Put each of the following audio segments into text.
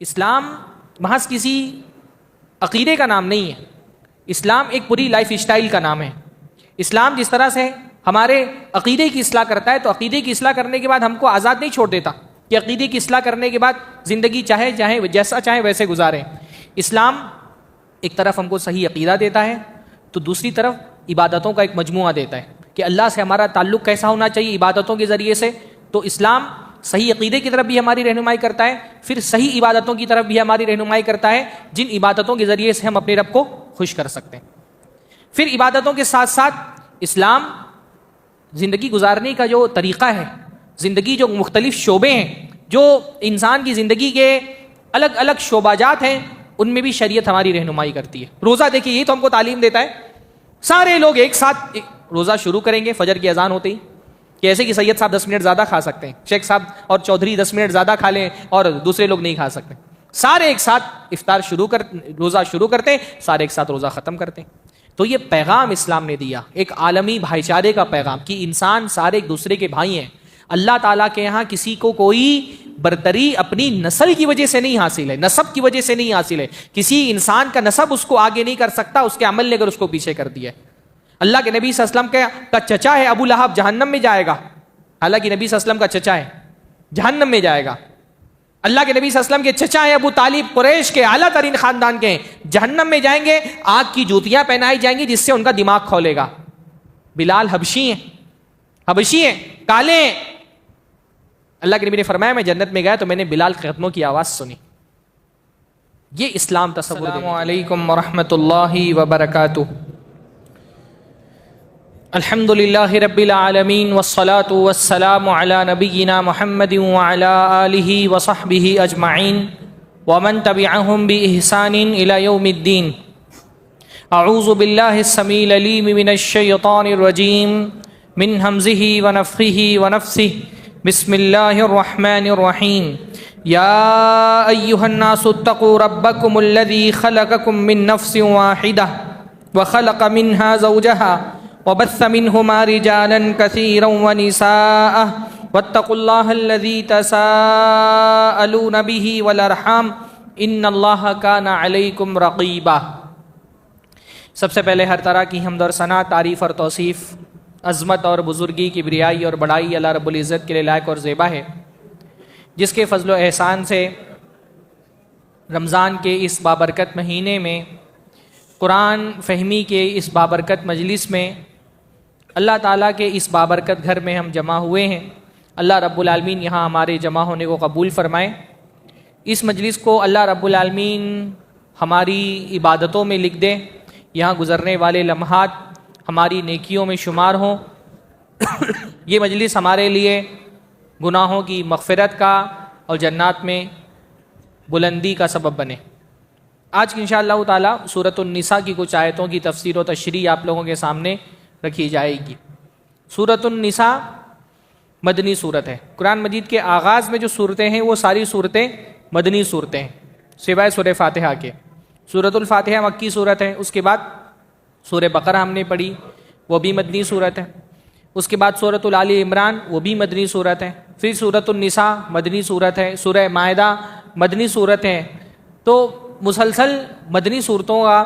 اسلام محض کسی عقیدے کا نام نہیں ہے، اسلام ایک پوری لائف اسٹائل کا نام ہے۔ اسلام جس طرح سے ہمارے عقیدے کی اصلاح کرتا ہے، تو عقیدے کی اصلاح کرنے کے بعد ہم کو آزاد نہیں چھوڑ دیتا کہ عقیدے کی اصلاح کرنے کے بعد زندگی چاہے جیسا چاہے ویسے گزاریں۔ اسلام ایک طرف ہم کو صحیح عقیدہ دیتا ہے، تو دوسری طرف عبادتوں کا ایک مجموعہ دیتا ہے کہ اللہ سے ہمارا تعلق کیسا ہونا چاہیے عبادتوں کے ذریعے سے۔ تو اسلام صحیح عقیدے کی طرف بھی ہماری رہنمائی کرتا ہے، پھر صحیح عبادتوں کی طرف بھی ہماری رہنمائی کرتا ہے، جن عبادتوں کے ذریعے سے ہم اپنے رب کو خوش کر سکتے ہیں۔ پھر عبادتوں کے ساتھ ساتھ اسلام زندگی گزارنے کا جو طریقہ ہے، زندگی جو مختلف شعبے ہیں، جو انسان کی زندگی کے الگ الگ شعبہ جات ہیں، ان میں بھی شریعت ہماری رہنمائی کرتی ہے۔ روزہ دیکھیے، یہ تو ہم کو تعلیم دیتا ہے، سارے لوگ ایک ساتھ روزہ شروع کریں گے فجر کی اذان ہوتے ہی، کہ ایسے کہ سید صاحب 10 منٹ زیادہ کھا سکتے ہیں، شیخ صاحب اور چودھری 10 منٹ زیادہ کھا لیں اور دوسرے لوگ نہیں کھا سکتے، سارے ایک ساتھ روزہ شروع کرتے ہیں، سارے ایک ساتھ روزہ ختم کرتے ہیں۔ تو یہ پیغام اسلام نے دیا، ایک عالمی بھائی چارے کا پیغام، کہ انسان سارے ایک دوسرے کے بھائی ہیں۔ اللہ تعالیٰ کے یہاں کسی کو کوئی برتری اپنی نسل کی وجہ سے نہیں حاصل ہے، نسب کی وجہ سے نہیں حاصل ہے۔ کسی انسان کا نسب اس کو آگے نہیں کر سکتا، اس کے عمل نے اگر اس کو پیچھے کر دیا ہے۔ اللہ کے نبی صلی اللہ علیہ وسلم کا چچا ہے ابو لہب، جہنم میں جائے گا۔ حالانکہ نبی صلی اللہ علیہ وسلم کا چچا ہے، جہنم میں جائے گا۔ اللہ کے نبی صلی اللہ علیہ وسلم کے چچا ہیں ابو طالب، قریش کے اعلیٰ ترین خاندان کے ہیں، جہنم میں جائیں گے، آگ کی جوتیاں پہنائی جائیں گی جس سے ان کا دماغ کھولے گا۔ بلال حبشی ہیں، کالے ہیں۔ اللہ کے نبی نے فرمایا میں جنت میں گیا تو میں نے بلال کے قدموں کی آواز سنی۔ یہ اسلام تصور۔ السلام علیکم ورحمۃ اللہ وبرکاتہ۔ الحمد للہ رب العالمین والصلاة والسلام علی نبینا محمد وعلی آلہ وصحبہ اجمعین ومن تبعہم بإحسان الی یوم الدین۔ اعوذ باللہ السمیع العلیم من الشیطان الرجیم من ہمزہ ونفخہ ونفثہ، بسم اللہ الرحمن الرحیم۔ یا ایہا الناس اتقوا ربکم الذی خلقکم من نفس واحدہ وخلق منها زوجہا وبث منهما رجالا كثيرا ونساء واتقوا الله الذي تساءلون به والارحام ان الله كان عليكم رقيبا۔ سب سے پہلے ہر طرح کی حمد اور ثنا، تعریف اور توصیف، عظمت اور بزرگی، کبریائی اور بڑائی اللہ رب العزت کے لیے لائق اور زیبا ہے، جس کے فضل و احسان سے رمضان کے اس بابرکت مہینے میں، قرآن فہمی کے اس بابرکت مجلس میں، اللہ تعالیٰ کے اس بابرکت گھر میں ہم جمع ہوئے ہیں۔ اللہ رب العالمین یہاں ہمارے جمع ہونے کو قبول فرمائے۔ اس مجلس کو اللہ رب العالمین ہماری عبادتوں میں لکھ دے، یہاں گزرنے والے لمحات ہماری نیکیوں میں شمار ہوں۔ یہ مجلس ہمارے لیے گناہوں کی مغفرت کا اور جنات میں بلندی کا سبب بنے۔ آج انشاءاللہ تعالیٰ سورۃ النساء کی کچھ آیتوں کی تفسیر و تشریح آپ لوگوں کے سامنے رکھی جائے گی۔ سورۃ النساء مدنی صورت ہے۔ قرآن مجید کے آغاز میں جو صورتیں ہیں وہ ساری صورتیں مدنی صورتیں ہیں، سوائے سورہ فاتحہ کے۔ سورۃ الفاتحہ مکی صورت ہے، اس کے بعد سورہ بقرہ ہم نے پڑھی، وہ بھی مدنی صورت ہے۔ اس کے بعد سورۃ آل عمران، وہ بھی مدنی صورت ہے۔ پھر سورۃ النساء مدنی صورت ہے، سورہ مائدہ مدنی صورت ہے۔ تو مسلسل مدنی صورتوں کا،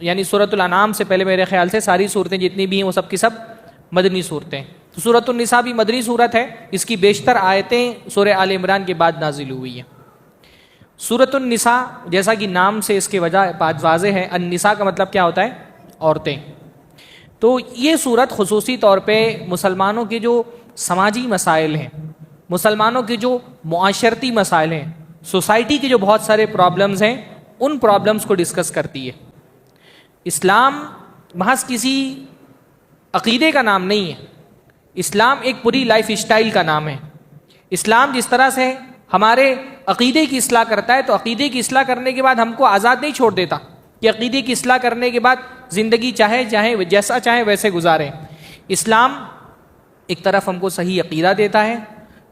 یعنی سورۃ الانعام سے پہلے میرے خیال سے ساری صورتیں جتنی بھی ہیں وہ سب کی سب مدنی صورتیں۔ تو سورۃ النساء بھی مدنی صورت ہے، اس کی بیشتر آیتیں سورہ آل عمران کے بعد نازل ہوئی ہیں۔ سورۃ النساء جیسا کہ نام سے اس کے وجہ واضح ہے، النساء کا مطلب کیا ہوتا ہے؟ عورتیں۔ تو یہ صورت خصوصی طور پہ مسلمانوں کے جو سماجی مسائل ہیں، مسلمانوں کے جو معاشرتی مسائل ہیں، سوسائٹی کے جو بہت سارے پرابلمز ہیں، ان پرابلمز کو ڈسکس کرتی ہے۔ اسلام محض کسی عقیدے کا نام نہیں ہے، اسلام ایک پوری لائف اسٹائل کا نام ہے۔ اسلام جس طرح سے ہمارے عقیدے کی اصلاح کرتا ہے، تو عقیدے کی اصلاح کرنے کے بعد ہم کو آزاد نہیں چھوڑ دیتا کہ عقیدے کی اصلاح کرنے کے بعد زندگی چاہے جیسا چاہے ویسے گزاریں۔ اسلام ایک طرف ہم کو صحیح عقیدہ دیتا ہے،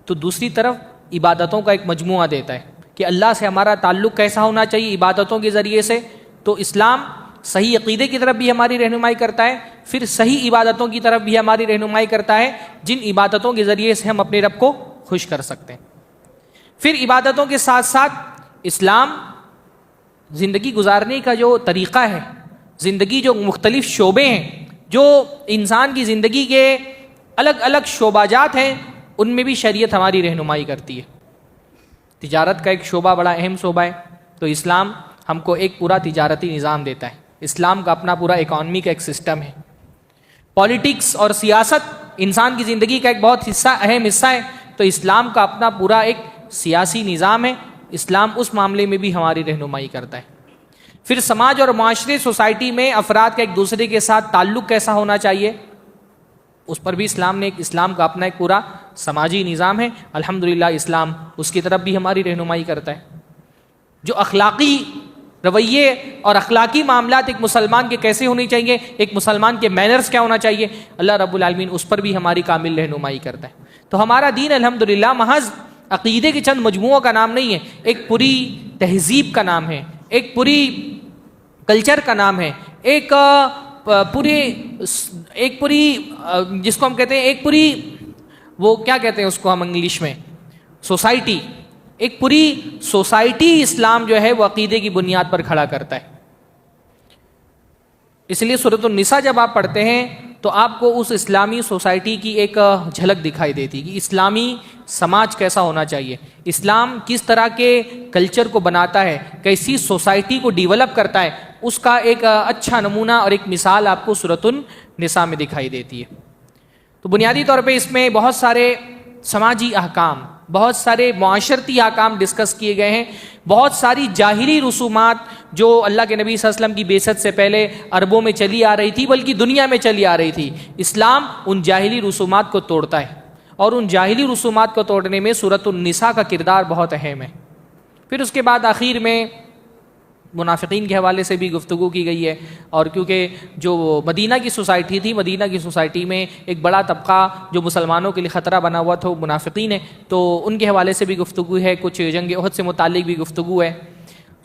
تو دوسری طرف عبادتوں کا ایک مجموعہ دیتا ہے کہ اللہ سے ہمارا تعلق کیسا ہونا چاہیے عبادتوں کے ذریعے سے۔ تو اسلام صحیح عقیدے کی طرف بھی ہماری رہنمائی کرتا ہے، پھر صحیح عبادتوں کی طرف بھی ہماری رہنمائی کرتا ہے، جن عبادتوں کے ذریعے سے ہم اپنے رب کو خوش کر سکتے ہیں۔ پھر عبادتوں کے ساتھ ساتھ اسلام زندگی گزارنے کا جو طریقہ ہے، زندگی جو مختلف شعبے ہیں، جو انسان کی زندگی کے الگ الگ شعبہ جات ہیں، ان میں بھی شریعت ہماری رہنمائی کرتی ہے۔ تجارت کا ایک شعبہ بڑا اہم شعبہ ہے، تو اسلام ہم کو ایک پورا تجارتی نظام دیتا ہے۔ اسلام کا اپنا پورا اکانومی کا ایک سسٹم ہے۔ پالیٹکس اور سیاست انسان کی زندگی کا ایک بہت اہم حصہ ہے، تو اسلام کا اپنا پورا ایک سیاسی نظام ہے۔ اسلام اس معاملے میں بھی ہماری رہنمائی کرتا ہے۔ پھر سماج اور معاشرے، سوسائٹی میں افراد کا ایک دوسرے کے ساتھ تعلق کیسا ہونا چاہیے، اس پر بھی اسلام کا اپنا ایک پورا سماجی نظام ہے۔ الحمدللہ اسلام اس کی طرف بھی ہماری رہنمائی کرتا ہے۔ جو اخلاقی رویے اور اخلاقی معاملات ایک مسلمان کے کیسے ہونے چاہیے، ایک مسلمان کے مینرز کیا ہونا چاہیے، اللہ رب العالمین اس پر بھی ہماری کامل رہنمائی کرتا ہے۔ تو ہمارا دین الحمدللہ محض عقیدے کے چند مجموعوں کا نام نہیں ہے، ایک پوری تہذیب کا نام ہے، ایک پوری کلچر کا نام ہے، ایک پوری جس کو ہم کہتے ہیں ایک پوری، وہ کیا کہتے ہیں اس کو ہم انگلش میں، سوسائٹی، ایک پوری سوسائٹی اسلام جو ہے وہ عقیدے کی بنیاد پر کھڑا کرتا ہے۔ اس لیے سورۃ النساء جب آپ پڑھتے ہیں تو آپ کو اس اسلامی سوسائٹی کی ایک جھلک دکھائی دیتی کہ اسلامی سماج کیسا ہونا چاہیے، اسلام کس طرح کے کلچر کو بناتا ہے، کیسی سوسائٹی کو ڈیولپ کرتا ہے، اس کا ایک اچھا نمونہ اور ایک مثال آپ کو سورۃ النساء میں دکھائی دیتی ہے۔ تو بنیادی طور پہ اس میں بہت سارے سماجی احکام، بہت سارے معاشرتی احکام ڈسکس کیے گئے ہیں، بہت ساری جاہلی رسومات جو اللہ کے نبی صلی اللہ علیہ وسلم کی بعثت سے پہلے عربوں میں چلی آ رہی تھی، بلکہ دنیا میں چلی آ رہی تھی۔ اسلام ان جاہلی رسومات کو توڑتا ہے، اور ان جاہلی رسومات کو توڑنے میں سورۃ النساء کا کردار بہت اہم ہے۔ پھر اس کے بعد آخر میں منافقین کے حوالے سے بھی گفتگو کی گئی ہے، اور کیونکہ جو مدینہ کی سوسائٹی تھی، مدینہ کی سوسائٹی میں ایک بڑا طبقہ جو مسلمانوں کے لیے خطرہ بنا ہوا تھا وہ منافقین ہے، تو ان کے حوالے سے بھی گفتگو ہے، کچھ جنگ احد سے متعلق بھی گفتگو ہے۔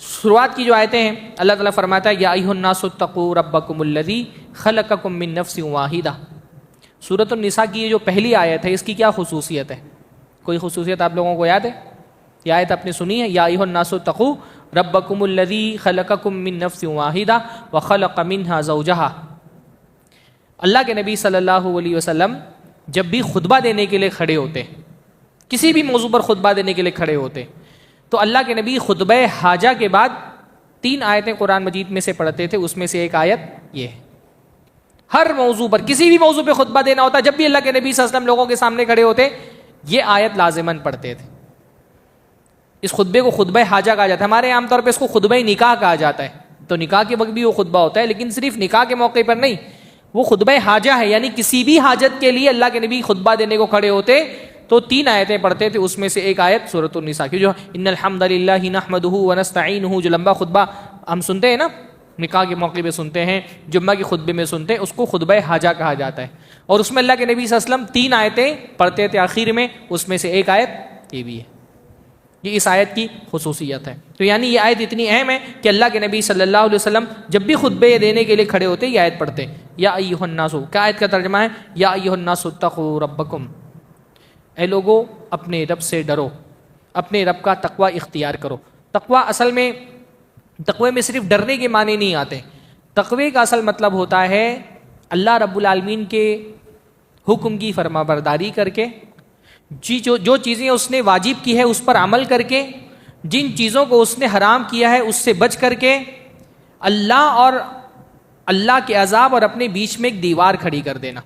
شروعات کی جو آیتیں ہیں، اللہ تعالیٰ فرماتا ہے یا ایھا الناس اتقوا ربکم الذی خلقکم من نفس واحدہ۔ سورۃ النساء کی یہ جو پہلی آیت ہے، اس کی کیا خصوصیت ہے؟ کوئی خصوصیت آپ لوگوں کو یاد ہے؟ یہ آیت آپ نے سنی ہے، یا ایھا الناس اتقوا ربکم الذی خلقکم من نفس واحدہ وخلق منہا زوجہا۔ اللہ کے نبی صلی اللہ علیہ وسلم جب بھی خطبہ دینے کے لیے کھڑے ہوتے، کسی بھی موضوع پر خطبہ دینے کے لیے کھڑے ہوتے، تو اللہ کے نبی خطبہ حاجہ کے بعد 3 آیتیں قرآن مجید میں سے پڑھتے تھے، اس میں سے ایک آیت یہ ہے۔ ہر موضوع پر، کسی بھی موضوع پہ خطبہ دینا ہوتا، جب بھی اللہ کے نبی صلی اللہ علیہ وسلم لوگوں کے سامنے کھڑے ہوتے، یہ آیت لازماً پڑھتے تھے۔ اس خطبے کو خطبہ حاجہ کہا جاتا ہے، ہمارے عام طور پہ اس کو خطبہ نکاح کہا جاتا ہے، تو نکاح کے وقت بھی وہ خطبہ ہوتا ہے، لیکن صرف نکاح کے موقع پر نہیں، وہ خطبہ حاجہ ہے، یعنی کسی بھی حاجت کے لیے اللہ کے نبی خطبہ دینے کو کھڑے ہوتے تو 3 آیتیں پڑھتے تھے، اس میں سے ایک آیت سورۃ النساء کی، جو ان الحمد للہ نحمدہ ونستعینہ، جو لمبا خطبہ ہم سنتے ہیں نا، نکاح کے موقع پہ سنتے ہیں، جمعہ کے خطبے میں سنتے ہیں، اس کو خطبہ حاجہ کہا جاتا ہے۔ اور اس میں اللہ کے نبی صلی اللہ علیہ وسلم 3 آیتیں پڑھتے تھے آخر میں، اس میں سے ایک آیت یہ بھی ہے، یہ اس آیت کی خصوصیت ہے۔ تو یعنی یہ آیت اتنی اہم ہے کہ اللہ کے نبی صلی اللہ علیہ وسلم جب بھی خطبے دینے کے لیے کھڑے ہوتے یہ آیت پڑھتے، یا ایھا الناس، کیا آیت کا ترجمہ ہے؟ یا ایھا الناس اتقوا ربکم، اے لوگو اپنے رب سے ڈرو، اپنے رب کا تقوی اختیار کرو۔ تقوی اصل میں، تقوی میں صرف ڈرنے کے معنی نہیں آتے، تقوی کا اصل مطلب ہوتا ہے اللہ رب العالمین کے حکم کی فرما برداری کر کے، جو چیزیں اس نے واجب کی ہے اس پر عمل کر کے، جن چیزوں کو اس نے حرام کیا ہے اس سے بچ کر کے، اللہ اور اللہ کے عذاب اور اپنے بیچ میں ایک دیوار کھڑی کر دینا۔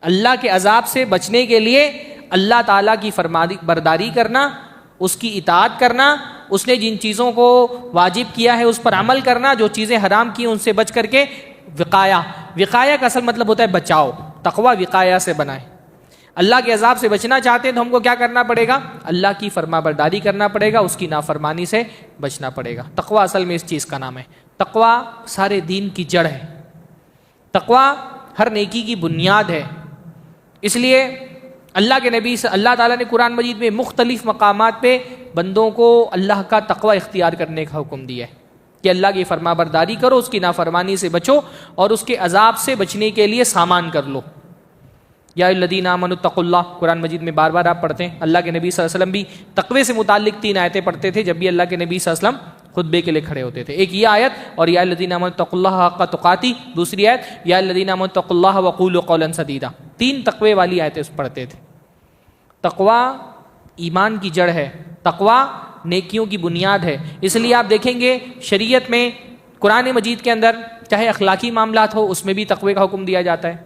اللہ کے عذاب سے بچنے کے لیے اللہ تعالیٰ کی فرما برداری کرنا، اس کی اطاعت کرنا، اس نے جن چیزوں کو واجب کیا ہے اس پر عمل کرنا، جو چیزیں حرام کی ان سے بچ کر کے، وقایہ کا اصل مطلب ہوتا ہے بچاؤ، تقوی وقایہ سے بنائے۔ اللہ کے عذاب سے بچنا چاہتے ہیں تو ہم کو کیا کرنا پڑے گا؟ اللہ کی فرما برداری کرنا پڑے گا، اس کی نافرمانی سے بچنا پڑے گا۔ تقوی اصل میں اس چیز کا نام ہے، تقوی سارے دین کی جڑ ہے، تقوی ہر نیکی کی بنیاد ہے۔ اس لیے اللہ کے نبی سے اللہ تعالیٰ نے قرآن مجید میں مختلف مقامات پہ بندوں کو اللہ کا تقوی اختیار کرنے کا حکم دیا ہے کہ اللہ کی فرما برداری کرو، اس کی نافرمانی سے بچو، اور اس کے عذاب سے بچنے کے لیے سامان کر لو۔ یا الذین آمنوا اتقوا اللہ، قرآن مجید میں بار بار آپ پڑھتے ہیں. اللہ کے نبی صلی اللہ علیہ وسلم بھی تقوی سے متعلق 3 آیتیں پڑھتے تھے جب بھی اللہ کے نبی صلی اللہ علیہ وسلم خطبے کے لیے کھڑے ہوتے تھے. ایک یہ آیت اور یا الذین آمنوا اتقوا اللہ حق تقاتی، دوسری آیت یا الذین آمنوا اتقوا اللہ وقولوا قولا سدیدا. 3 تقوی والی آیتیں پڑھتے تھے. تقوی ایمان کی جڑ ہے، تقوی نیکیوں کی بنیاد ہے. اس لیے آپ دیکھیں گے شریعت میں قرآن مجید کے اندر چاہے اخلاقی معاملات ہو اس میں بھی تقوی کا حکم دیا جاتا ہے،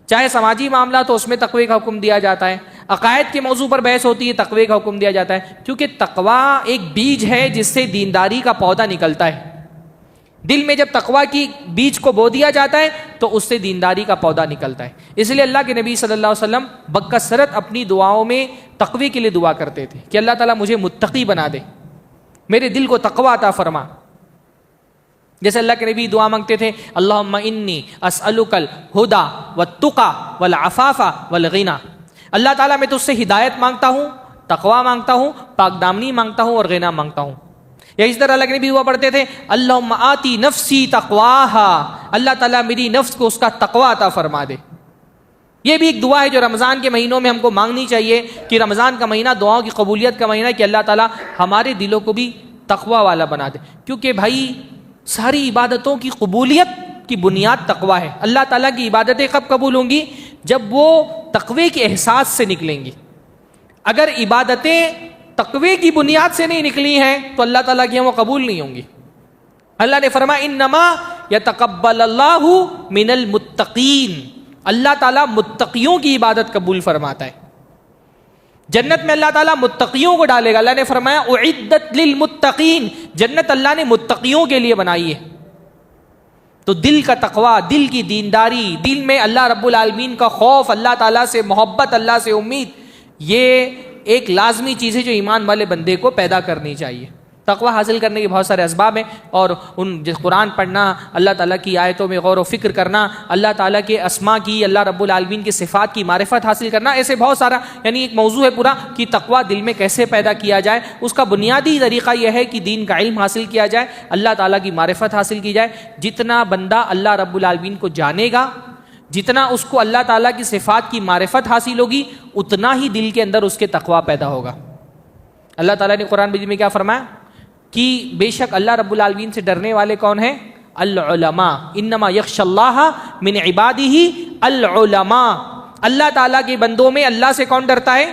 چاہے سماجی معاملات ہو اس میں تقوی کا حکم دیا جاتا ہے، عقائد کے موضوع پر بحث ہوتی ہے تقوی کا حکم دیا جاتا ہے. کیونکہ تقوی ایک بیج ہے جس سے دینداری کا پودا نکلتا ہے. دل میں جب تقوی کی بیج کو بو دیا جاتا ہے تو اس سے دینداری کا پودا نکلتا ہے. اس لیے اللہ کے نبی صلی اللہ علیہ وسلم بکثرت اپنی دعاؤں میں تقوی کے لیے دعا کرتے تھے کہ اللہ تعالیٰ مجھے متقی بنا دے، میرے دل کو تقوی عطا فرما. جیسے اللہ کے نبی دعا مانگتے تھے اللہم انی اسألک الہدی والتقی والعفاف والغنی. اللہ تعالیٰ میں تجھ سے ہدایت مانگتا ہوں، تقوی مانگتا ہوں، پاک دامنی مانگتا ہوں اور غنی مانگتا ہوں. یا اس طرح اللہ کے نبی ہوا پڑھتے تھے اللہم آتی نفسی تقواہا، اللہ تعالیٰ میری نفس کو اس کا تقوی عطا فرما دے. یہ بھی ایک دعا ہے جو رمضان کے مہینوں میں ہم کو مانگنی چاہیے کہ رمضان کا مہینہ دعاؤں کی قبولیت کا مہینہ ہے کہ اللہ تعالیٰ ہمارے دلوں کو بھی تقوی والا بنا دے. کیونکہ بھائی ساری عبادتوں کی قبولیت کی بنیاد تقوی ہے. اللہ تعالیٰ کی عبادتیں کب قبول ہوں گی؟ جب وہ تقوی کے احساس سے نکلیں گی. اگر عبادتیں تقوی کی بنیاد سے نہیں نکلی ہیں تو اللہ تعالیٰ کی وہ قبول نہیں ہوں گی. اللہ نے فرمایا انما یتقبل اللہ من المتقین، اللہ تعالیٰ متقیوں کی عبادت قبول فرماتا ہے. جنت میں اللہ تعالیٰ متقیوں کو ڈالے گا. اللہ نے فرمایا اعدت للمتقین، جنت اللہ نے متقیوں کے لیے بنائی ہے. تو دل کا تقوی، دل کی دینداری، دل میں اللہ رب العالمین کا خوف، اللہ تعالیٰ سے محبت، اللہ سے امید، یہ ایک لازمی چیز ہے جو ایمان والے بندے کو پیدا کرنی چاہیے. تقوی حاصل کرنے کے بہت سارے اسباب ہیں اور قرآن پڑھنا، اللہ تعالیٰ کی آیتوں میں غور و فکر کرنا، اللہ تعالیٰ کے اسماء کی، اللہ رب العالمین کی صفات کی معرفت حاصل کرنا، ایسے بہت سارا یعنی ایک موضوع ہے پورا کہ تقوی دل میں کیسے پیدا کیا جائے. اس کا بنیادی طریقہ یہ ہے کہ دین کا علم حاصل کیا جائے، اللہ تعالیٰ کی معرفت حاصل کی جائے. جتنا بندہ اللہ رب العالمین کو جانے گا، جتنا اس کو اللہ تعالیٰ کی صفات کی معرفت حاصل ہوگی، اتنا ہی دل کے اندر اس کے تقوی پیدا ہوگا. اللہ تعالیٰ نے قرآن مجید میں کیا فرمایا کہ بے شک اللہ رب العالمین سے ڈرنے والے کون ہیں؟ العلماء. انما یخشی اللہ من عبادہ العلماء. اللہ تعالیٰ کے بندوں میں اللہ سے کون ڈرتا ہے؟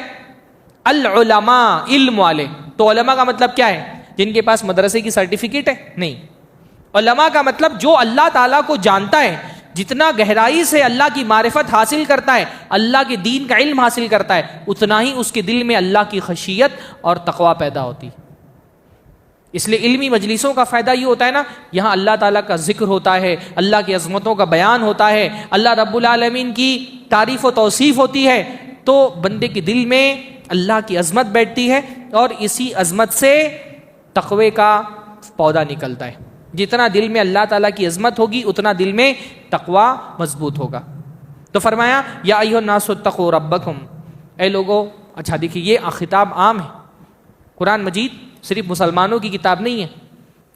العلماء، علم والے. تو علماء کا مطلب کیا ہے؟ جن کے پاس مدرسے کی سرٹیفکیٹ ہے؟ نہیں. علماء کا مطلب جو اللہ تعالیٰ کو جانتا ہے، جتنا گہرائی سے اللہ کی معرفت حاصل کرتا ہے، اللہ کے دین کا علم حاصل کرتا ہے، اتنا ہی اس کے دل میں اللہ کی خشیت اور تقوی پیدا ہوتی. اس لیے علمی مجلسوں کا فائدہ یہ ہوتا ہے نا، یہاں اللہ تعالیٰ کا ذکر ہوتا ہے، اللہ کی عظمتوں کا بیان ہوتا ہے، اللہ رب العالمین کی تعریف و توصیف ہوتی ہے، تو بندے کے دل میں اللہ کی عظمت بیٹھتی ہے اور اسی عظمت سے تقوی کا پودا نکلتا ہے. جتنا دل میں اللہ تعالیٰ کی عظمت ہوگی اتنا دل میں تقوی مضبوط ہوگا. تو فرمایا یا ایھا الناس اتقوا ربکم، اے لوگو. اچھا دیکھیے یہ خطاب عام ہے. قرآن مجید صرف مسلمانوں کی کتاب نہیں ہے،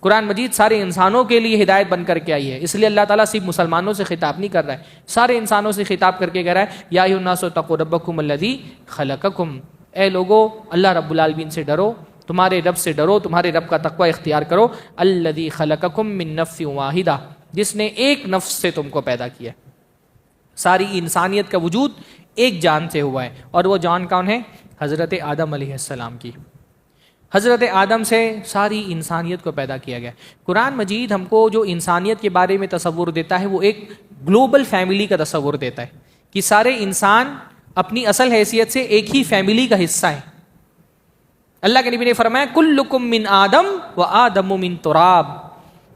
قرآن مجید سارے انسانوں کے لیے ہدایت بن کر کے آئی ہے. اس لیے اللہ تعالیٰ صرف مسلمانوں سے خطاب نہیں کر رہا ہے، سارے انسانوں سے خطاب کر کے کہہ رہا ہے یا ایھا الناس اتقوا ربکم الذی خلقکم، اے لوگو اللہ رب العالمین سے ڈرو، تمہارے رب سے ڈرو، تمہارے رب کا تقوی اختیار کرو. الذی خلقکم من نفس واحدہ، جس نے ایک نفس سے تم کو پیدا کیا. ساری انسانیت کا وجود ایک جان سے ہوا ہے، اور وہ جان کون ہے؟ حضرت آدم علیہ السلام کی. حضرت آدم سے ساری انسانیت کو پیدا کیا گیا. قرآن مجید ہم کو جو انسانیت کے بارے میں تصور دیتا ہے وہ ایک گلوبل فیملی کا تصور دیتا ہے کہ سارے انسان اپنی اصل حیثیت سے ایک ہی فیملی کا حصہ ہے. اللہ کے نبی نے فرمایا کلکم من آدم و آدم من تراب،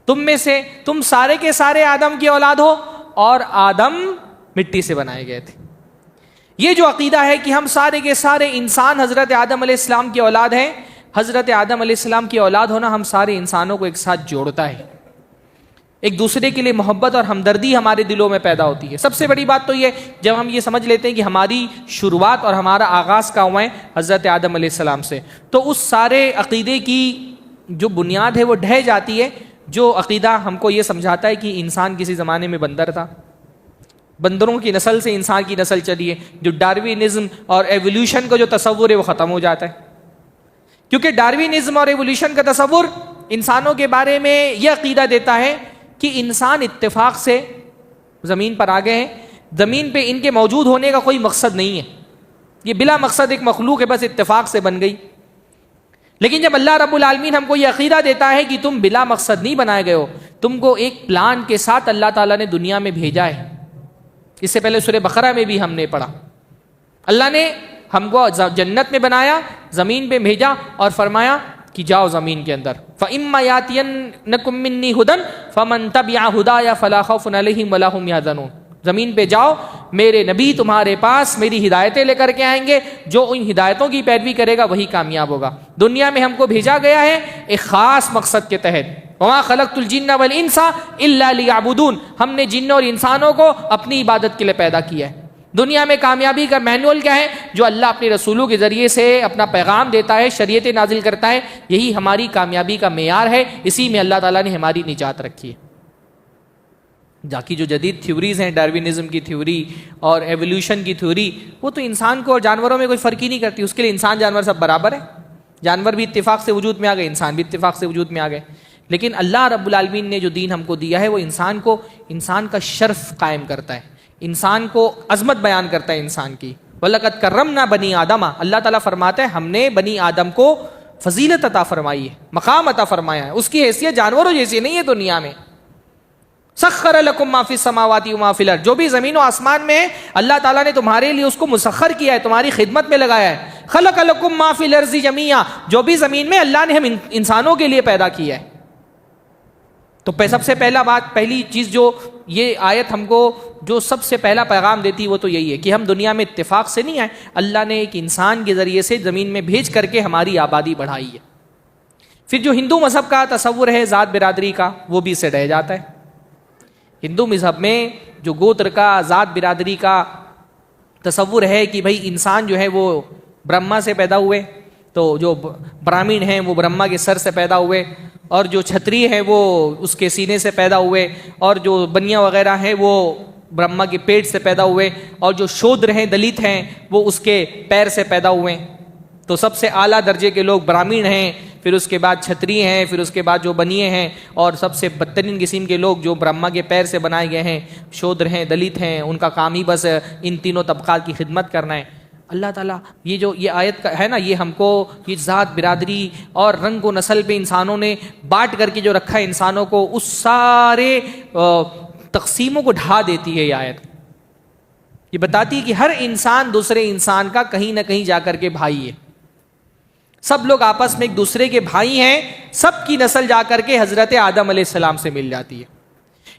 تم میں سے تم سارے کے سارے آدم کی اولاد ہو اور آدم مٹی سے بنائے گئے تھے. یہ جو عقیدہ ہے کہ ہم سارے کے سارے انسان حضرت آدم علیہ السلام کی اولاد ہیں، حضرت آدم علیہ السلام کی اولاد ہونا ہم سارے انسانوں کو ایک ساتھ جوڑتا ہے. ایک دوسرے کے لیے محبت اور ہمدردی ہمارے دلوں میں پیدا ہوتی ہے. سب سے بڑی بات تو یہ جب ہم یہ سمجھ لیتے ہیں کہ ہماری شروعات اور ہمارا آغاز کا ہوا ہے حضرت آدم علیہ السلام سے، تو اس سارے عقیدے کی جو بنیاد ہے وہ ڈھہ جاتی ہے. جو عقیدہ ہم کو یہ سمجھاتا ہے کہ انسان کسی زمانے میں بندر تھا، بندروں کی نسل سے انسان کی نسل چلی ہے. جو ڈاروینزم اور ایولیوشن کا جو تصور ہے وہ ختم ہو جاتا ہے, کیونکہ ڈاروینزم اور ایولیوشن کا تصور انسانوں کے بارے میں یہ عقیدہ دیتا ہے کہ انسان اتفاق سے زمین پر آ گئے ہیں, زمین پہ ان کے موجود ہونے کا کوئی مقصد نہیں ہے, یہ بلا مقصد ایک مخلوق ہے, بس اتفاق سے بن گئی. لیکن جب اللہ رب العالمین ہم کو یہ عقیدہ دیتا ہے کہ تم بلا مقصد نہیں بنائے گئے ہو, تم کو ایک پلان کے ساتھ اللہ تعالیٰ نے دنیا میں بھیجا ہے. اس سے پہلے سورہ بقرہ میں بھی ہم نے پڑھا, اللہ نے ہم کو جنت میں بنایا, زمین پہ بھیجا اور فرمایا کہ جاؤ زمین کے اندر, فَإِمَّا يَأْتِيَنَّكُم مِّنِّي هُدًى فَمَن تَبِعَ هُدَايَ فَلَا خَوْفٌ عَلَيْهِمْ وَلَا هُمْ يَحْزَنُونَ. زمین پہ جاؤ, میرے نبی تمہارے پاس میری ہدایتیں لے کر کے آئیں گے, جو ان ہدایتوں کی پیروی کرے گا وہی کامیاب ہوگا. دنیا میں ہم کو بھیجا گیا ہے ایک خاص مقصد کے تحت, وَمَا خَلَقْتُ الْجِنَّ وَالْإِنسَ إِلَّا لِيَعْبُدُونَ. ہم نے جن اور انسانوں کو اپنی عبادت کے لیے پیدا کیا ہے. دنیا میں کامیابی کا مینول کیا ہے؟ جو اللہ اپنے رسولوں کے ذریعے سے اپنا پیغام دیتا ہے, شریعت نازل کرتا ہے, یہی ہماری کامیابی کا معیار ہے. اسی میں اللہ تعالیٰ نے ہماری نجات رکھی ہے. باقی جو جدید تھیوریز ہیں, ڈاروینزم کی تھیوری اور ایولیوشن کی تھیوری, وہ تو انسان کو اور جانوروں میں کوئی فرق ہی نہیں کرتی. اس کے لیے انسان جانور سب برابر ہے, جانور بھی اتفاق سے وجود میں آ گئے, انسان بھی اتفاق سے وجود میں آ گئے. لیکن اللہ رب العالمین نے جو دین ہم کو دیا ہے وہ انسان کا شرف قائم کرتا ہے, انسان کو عظمت بیان کرتا ہے انسان کی. وَلَقَدْ كَرَّمْنَا بَنِي آدَمَ, اللہ تعالیٰ فرماتا ہے ہم نے بنی آدم کو فضیلت عطا فرمائی ہے, مقام عطا فرمایا ہے. اس کی حیثیت جانوروں جیسی نہیں ہے دنیا میں. سخر لکم ما فی السماوات و ما فی الارض, جو بھی زمین و آسمان میں ہے اللہ تعالیٰ نے تمہارے لیے اس کو مسخر کیا ہے, تمہاری خدمت میں لگایا ہے. خلق لکم ما فی الارض جمیعا, جو بھی زمین میں اللہ نے ہم انسانوں کے لیے پیدا کیا ہے. تو سب سے پہلی چیز جو یہ آیت ہم کو جو سب سے پہلا پیغام دیتی وہ تو یہی ہے کہ ہم دنیا میں اتفاق سے نہیں آئے, اللہ نے ایک انسان کے ذریعے سے زمین میں بھیج کر کے ہماری آبادی بڑھائی ہے. پھر جو ہندو مذہب کا تصور ہے ذات برادری کا, وہ بھی اس سے رہ جاتا ہے. ہندو مذہب میں جو گوتر کا, ذات برادری کا تصور ہے کہ بھائی انسان جو ہے وہ برہما سے پیدا ہوئے, تو جو برامین ہیں وہ برہما کے سر سے پیدا ہوئے, اور جو چھتری ہیں وہ اس کے سینے سے پیدا ہوئے, اور جو بنیا وغیرہ ہیں وہ برہما کے پیٹ سے پیدا ہوئے, اور جو شودر ہیں, دلت ہیں, وہ اس کے پیر سے پیدا ہوئے. تو سب سے اعلیٰ درجے کے لوگ برامین ہیں, پھر اس کے بعد چھتری ہیں, پھر اس کے بعد جو بنیے ہیں, اور سب سے بدترین قسم کے لوگ جو برہما کے پیر سے بنائے گئے ہیں, شودر ہیں, دلت ہیں, ان کا کام ہی بس ان تینوں طبقات کی خدمت کرنا ہے. اللہ تعالیٰ یہ آیت ہے نا, یہ ہم کو یہ ذات برادری اور رنگ و نسل پہ انسانوں نے بانٹ کر کے جو رکھا ہے انسانوں کو, اس سارے تقسیموں کو ڈھا دیتی ہے یہ آیت. یہ بتاتی ہے کہ ہر انسان دوسرے انسان کا کہیں نہ کہیں جا کر کے بھائی ہے, سب لوگ آپس میں ایک دوسرے کے بھائی ہیں, سب کی نسل جا کر کے حضرت آدم علیہ السلام سے مل جاتی ہے.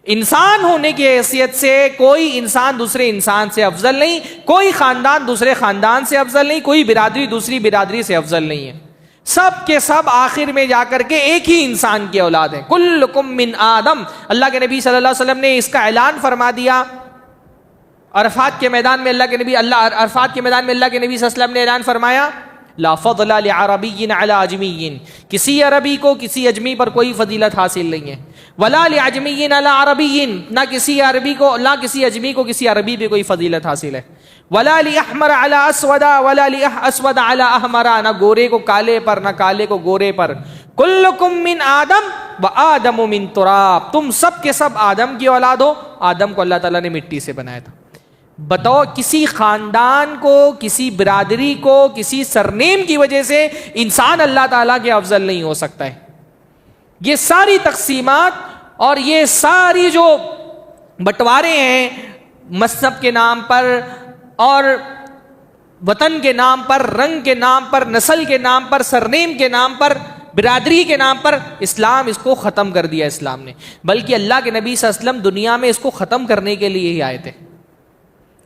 انسان ہونے کی حیثیت سے کوئی انسان دوسرے انسان سے افضل نہیں, کوئی خاندان دوسرے خاندان سے افضل نہیں, کوئی برادری دوسری برادری سے افضل نہیں ہے. سب کے سب آخر میں جا کر کے ایک ہی انسان کی اولاد ہیں. کلکم من آدم, اللہ کے نبی صلی اللہ علیہ وسلم نے اس کا اعلان فرما دیا. عرفات کے میدان میں اللہ کے نبی صلی اللہ علیہ وسلم نے اعلان فرمایا, لا فضل لعربی علی اجمی, کسی عربی کو کسی اجمی پر کوئی فضیلت حاصل نہیں ہے. ولا لعجمی علی عربی, نہ کسی عربی کو نہ کسی اجمی کو کسی عربی پہ کوئی فضیلت حاصل ہے. ولا لاحمر علی اسود ولا لاسود علی احمر, نہ گورے کو کالے پر نہ کالے کو گورے پر. کلکم من آدم وآدم من تراب, تم سب کے سب آدم کی اولاد ہو. آدم کو اللہ تعالیٰ نے مٹی سے بنایا تھا. بتاؤ کسی خاندان کو, کسی برادری کو, کسی سرنیم کی وجہ سے انسان اللہ تعالیٰ کے افضل نہیں ہو سکتا ہے. یہ ساری تقسیمات اور یہ ساری جو بٹوارے ہیں مذہب کے نام پر اور وطن کے نام پر, رنگ کے نام پر, نسل کے نام پر, سرنیم کے نام پر, برادری کے نام پر, اسلام اس کو ختم کر دیا اسلام نے. بلکہ اللہ کے نبی صلی اللہ علیہ وسلم دنیا میں اس کو ختم کرنے کے لیے ہی آئے تھے.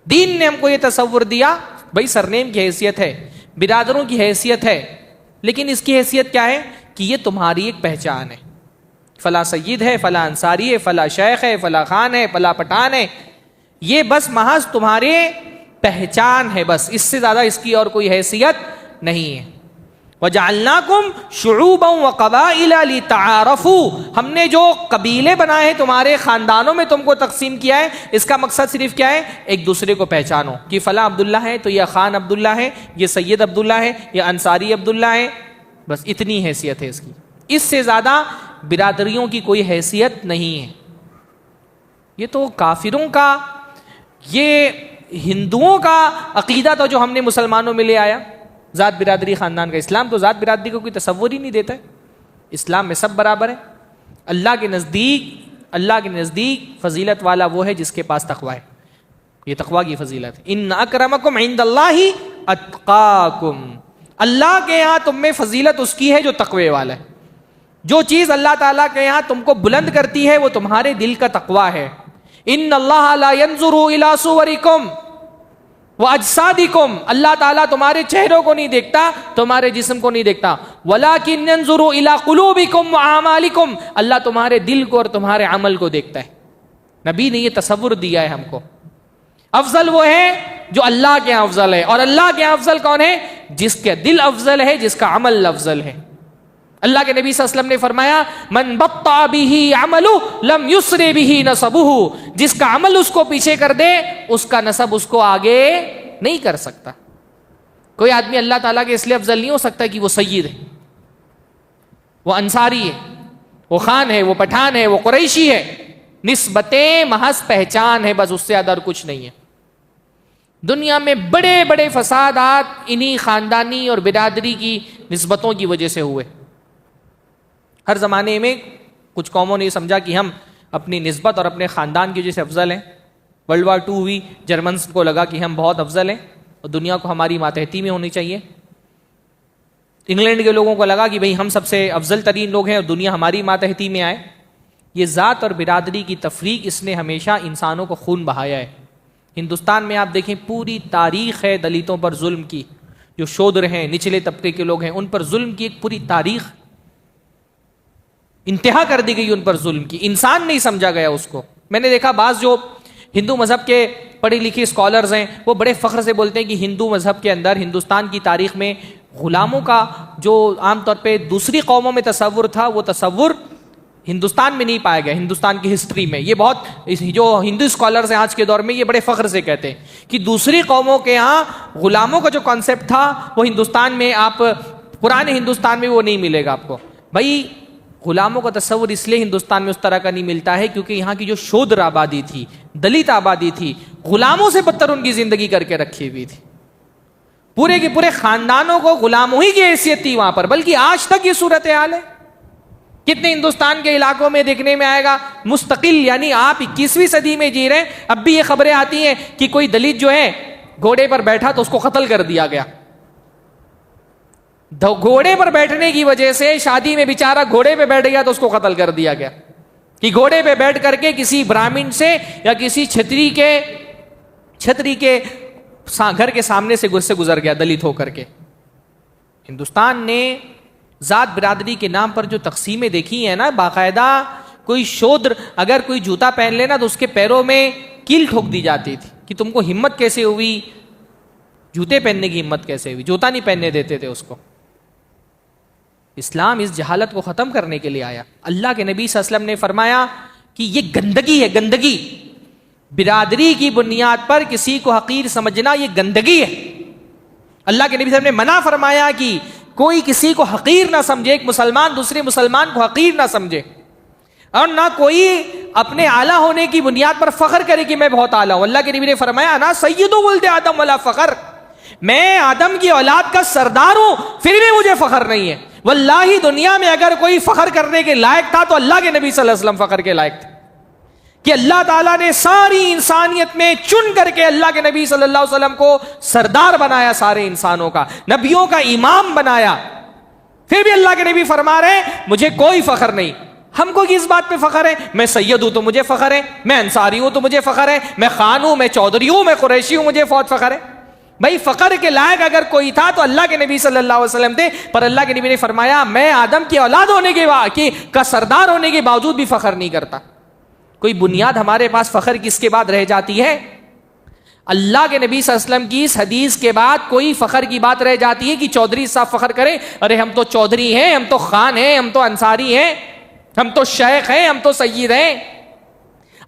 دین نے ہم کو یہ تصور دیا بھائی سرنیم کی حیثیت ہے, برادروں کی حیثیت ہے, لیکن اس کی حیثیت کیا ہے کہ یہ تمہاری ایک پہچان ہے. فلاں سید ہے, فلاں انصاری ہے, فلاں شیخ ہے, فلاں خان ہے, فلاں پٹھان ہے, یہ بس محض تمہارے پہچان ہے, بس اس سے زیادہ اس کی اور کوئی حیثیت نہیں ہے. وَجَعَلْنَاكُمْ شُعُوبًا وَقَبَائِلَ لِتَعَارَفُوا، ہم نے جو قبیلے بنائے ہیں تمہارے خاندانوں میں تم کو تقسیم کیا ہے، اس کا مقصد صرف کیا ہے؟ ایک دوسرے کو پہچانو کہ فلاں عبداللہ ہے تو یہ خان عبداللہ ہے، یہ سید عبداللہ ہے، یہ انصاری عبداللہ ہے، بس اتنی حیثیت ہے اس کی، اس سے زیادہ برادریوں کی کوئی حیثیت نہیں ہے۔ یہ تو کافروں کا، یہ ہندوؤں کا عقیدہ تھا جو ہم نے مسلمانوں میں لے آیا، ذات برادری خاندان کا۔ اسلام تو ذات برادری کو کوئی تصور ہی نہیں دیتا ہے، اسلام میں سب برابر ہے۔ اللہ کے نزدیک فضیلت والا وہ ہے جس کے پاس تقوی ہے، یہ تقوی کی فضیلت ہے۔ ان اکرمکم عند اللہ اتقاکم، اللہ کے یہاں تم میں فضیلت اس کی ہے جو تقوی والا ہے۔ جو چیز اللہ تعالیٰ کے یہاں تم کو بلند کرتی ہے وہ تمہارے دل کا تقوی ہے۔ ان اللہ لا ينظر الى صورکم واجسادکم، اللہ تعالیٰ تمہارے چہروں کو نہیں دیکھتا، تمہارے جسم کو نہیں دیکھتا، ولکن ينظر الى قلوبکم واعمالکم، اللہ تمہارے دل کو اور تمہارے عمل کو دیکھتا ہے۔ نبی نے یہ تصور دیا ہے ہم کو۔ افضل وہ ہے جو اللہ کے یہاں افضل ہے، اور اللہ کے یہاں افضل کون ہے؟ جس کے دل افضل ہے، جس کا عمل افضل ہے۔ اللہ کے نبی صلی اللہ علیہ وسلم نے فرمایا من بطأ به عمله لم يسر به نسبه، جس کا عمل اس کو پیچھے کر دے اس کا نسب اس کو آگے نہیں کر سکتا۔ کوئی آدمی اللہ تعالیٰ کے اس لیے افضل نہیں ہو سکتا کہ وہ سید ہے، وہ انصاری ہے، وہ خان ہے، وہ پٹھان ہے، وہ قریشی ہے۔ نسبتیں محض پہچان ہے، بس اس سے زیادہ اور کچھ نہیں ہے۔ دنیا میں بڑے بڑے فسادات انہی خاندانی اور برادری کی نسبتوں کی وجہ سے ہوئے۔ ہر زمانے میں کچھ قوموں نے یہ سمجھا کہ ہم اپنی نسبت اور اپنے خاندان کی وجہ سے افضل ہیں۔ ورلڈ وار 2 ہوئی، جرمنس کو لگا کہ ہم بہت افضل ہیں اور دنیا کو ہماری ماتحتی میں ہونی چاہیے۔ انگلینڈ کے لوگوں کو لگا کہ بھئی ہم سب سے افضل ترین لوگ ہیں اور دنیا ہماری ماتحتی میں آئے۔ یہ ذات اور برادری کی تفریق اس نے ہمیشہ انسانوں کو خون بہایا ہے۔ ہندوستان میں آپ دیکھیں پوری تاریخ ہے دلتوں پر ظلم کی، جو شودر ہیں، نچلے طبقے کے لوگ ہیں، ان پر ظلم کی ایک پوری تاریخ، انتہا کر دی گئی ان پر ظلم کی، انسان نہیں سمجھا گیا اس کو۔ میں نے دیکھا بعض جو ہندو مذہب کے پڑھی لکھی اسکالرز ہیں وہ بڑے فخر سے بولتے ہیں کہ ہندو مذہب کے اندر ہندوستان کی تاریخ میں غلاموں کا جو عام طور پہ دوسری قوموں میں تصور تھا وہ تصور ہندوستان میں نہیں پایا گیا، ہندوستان کی ہسٹری میں۔ یہ بہت جو ہندو اسکالرز ہیں آج کے دور میں یہ بڑے فخر سے کہتے ہیں کہ دوسری قوموں کے ہاں غلاموں کا جو کانسیپٹ تھا وہ ہندوستان میں، آپ پرانے ہندوستان میں وہ نہیں ملے گا آپ کو۔ بھائی غلاموں کا تصور اس لیے ہندوستان میں اس طرح کا نہیں ملتا ہے کیونکہ یہاں کی جو شودر آبادی تھی، دلت آبادی تھی، غلاموں سے بدتر ان کی زندگی کر کے رکھی ہوئی تھی۔ پورے کے پورے خاندانوں کو غلاموں ہی کی حیثیت تھی وہاں پر، بلکہ آج تک یہ صورتحال ہے۔ کتنے ہندوستان کے علاقوں میں دیکھنے میں آئے گا مستقل، یعنی آپ 21ویں صدی میں جی رہے ہیں، اب بھی یہ خبریں آتی ہیں کہ کوئی دلت جو ہے گھوڑے پر بیٹھا تو اس کو قتل کر دیا گیا۔ گھوڑے پر بیٹھنے کی وجہ سے شادی میں بیچارہ گھوڑے پہ بیٹھ گیا تو اس کو قتل کر دیا گیا، کہ گھوڑے پہ بیٹھ کر کے کسی برہمن سے یا کسی چھتری کے گھر کے سامنے سے گزر گیا دلت ہو کر کے۔ ہندوستان نے ذات برادری کے نام پر جو تقسیمیں دیکھی ہیں نا، باقاعدہ کوئی شودر اگر کوئی جوتا پہن لینا تو اس کے پیروں میں کیل ٹھوک دی جاتی تھی کہ تم کو ہمت کیسے ہوئی، جوتے پہننے کی ہمت کیسے ہوئی، جوتا نہیں پہننے دیتے تھے اس کو۔ اسلام اس جہالت کو ختم کرنے کے لیے آیا۔ اللہ کے نبی صلی اللہ علیہ وسلم نے فرمایا کہ یہ گندگی ہے، گندگی، برادری کی بنیاد پر کسی کو حقیر سمجھنا یہ گندگی ہے۔ اللہ کے نبی صلی اللہ علیہ وسلم نے منع فرمایا کہ کوئی کسی کو حقیر نہ سمجھے، ایک مسلمان دوسرے مسلمان کو حقیر نہ سمجھے، اور نہ کوئی اپنے اعلیٰ ہونے کی بنیاد پر فخر کرے کہ میں بہت اعلیٰ ہوں۔ اللہ کے نبی نے فرمایا انا سید ولد آدم ولا فخر، میں آدم کی اولاد کا سردار ہوں پھر بھی مجھے فخر نہیں ہے۔ واللہ دنیا میں اگر کوئی فخر کرنے کے لائق تھا تو اللہ کے نبی صلی اللہ علیہ وسلم فخر کے لائق تھے، کہ اللہ تعالیٰ نے ساری انسانیت میں چن کر کے اللہ کے نبی صلی اللہ علیہ وسلم کو سردار بنایا، سارے انسانوں کا، نبیوں کا امام بنایا، پھر بھی اللہ کے نبی فرما رہے ہیں مجھے کوئی فخر نہیں۔ ہم کو کس بات پہ فخر ہے؟ میں سید ہوں تو مجھے فخر ہے، میں انصاری ہوں تو مجھے فخر ہے، میں خان ہوں، میں چودھری ہوں، میں قریشی ہوں، مجھے بہت فخر ہے۔ بھائی فخر کے لائق اگر کوئی تھا تو اللہ کے نبی صلی اللہ علیہ وسلم تھے، پر اللہ کے نبی نے فرمایا میں آدم کی اولاد ہونے کے کا سردار ہونے کے باوجود بھی فخر نہیں کرتا۔ کوئی بنیاد ہمارے پاس فخر کس کے بعد رہ جاتی ہے؟ اللہ کے نبی صلی اللہ علیہ وسلم کی اس حدیث کے بعد کوئی فخر کی بات رہ جاتی ہے کہ چودھری صاحب فخر کریں، ارے ہم تو چودھری ہیں، ہم تو خان ہیں، ہم تو انصاری ہیں، ہم تو شیخ ہیں، ہم تو سید ہیں۔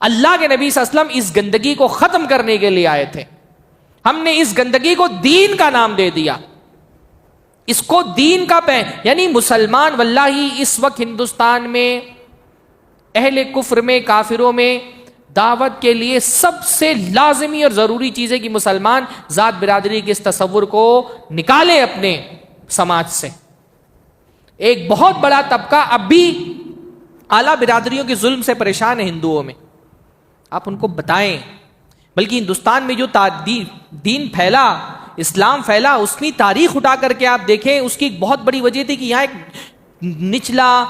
اللہ کے نبی صلی اللہ علیہ وسلم اس گندگی کو ختم کرنے کے لیے آئے تھے۔ ہم نے اس گندگی کو دین کا نام دے دیا، اس کو دین کا یعنی مسلمان واللہ اس وقت ہندوستان میں اہل کفر میں، کافروں میں دعوت کے لیے سب سے لازمی اور ضروری چیز ہے کہ مسلمان ذات برادری کے اس تصور کو نکالے اپنے سماج سے۔ ایک بہت بڑا طبقہ اب بھی اعلیٰ برادریوں کے ظلم سے پریشان ہے ہندوؤں میں، آپ ان کو بتائیں۔ بلکہ ہندوستان میں جو دین پھیلا، اسلام پھیلا، اس کی تاریخ اٹھا کر کے آپ دیکھیں، اس کی ایک بہت بڑی وجہ تھی کہ یہاں ایک نچلا،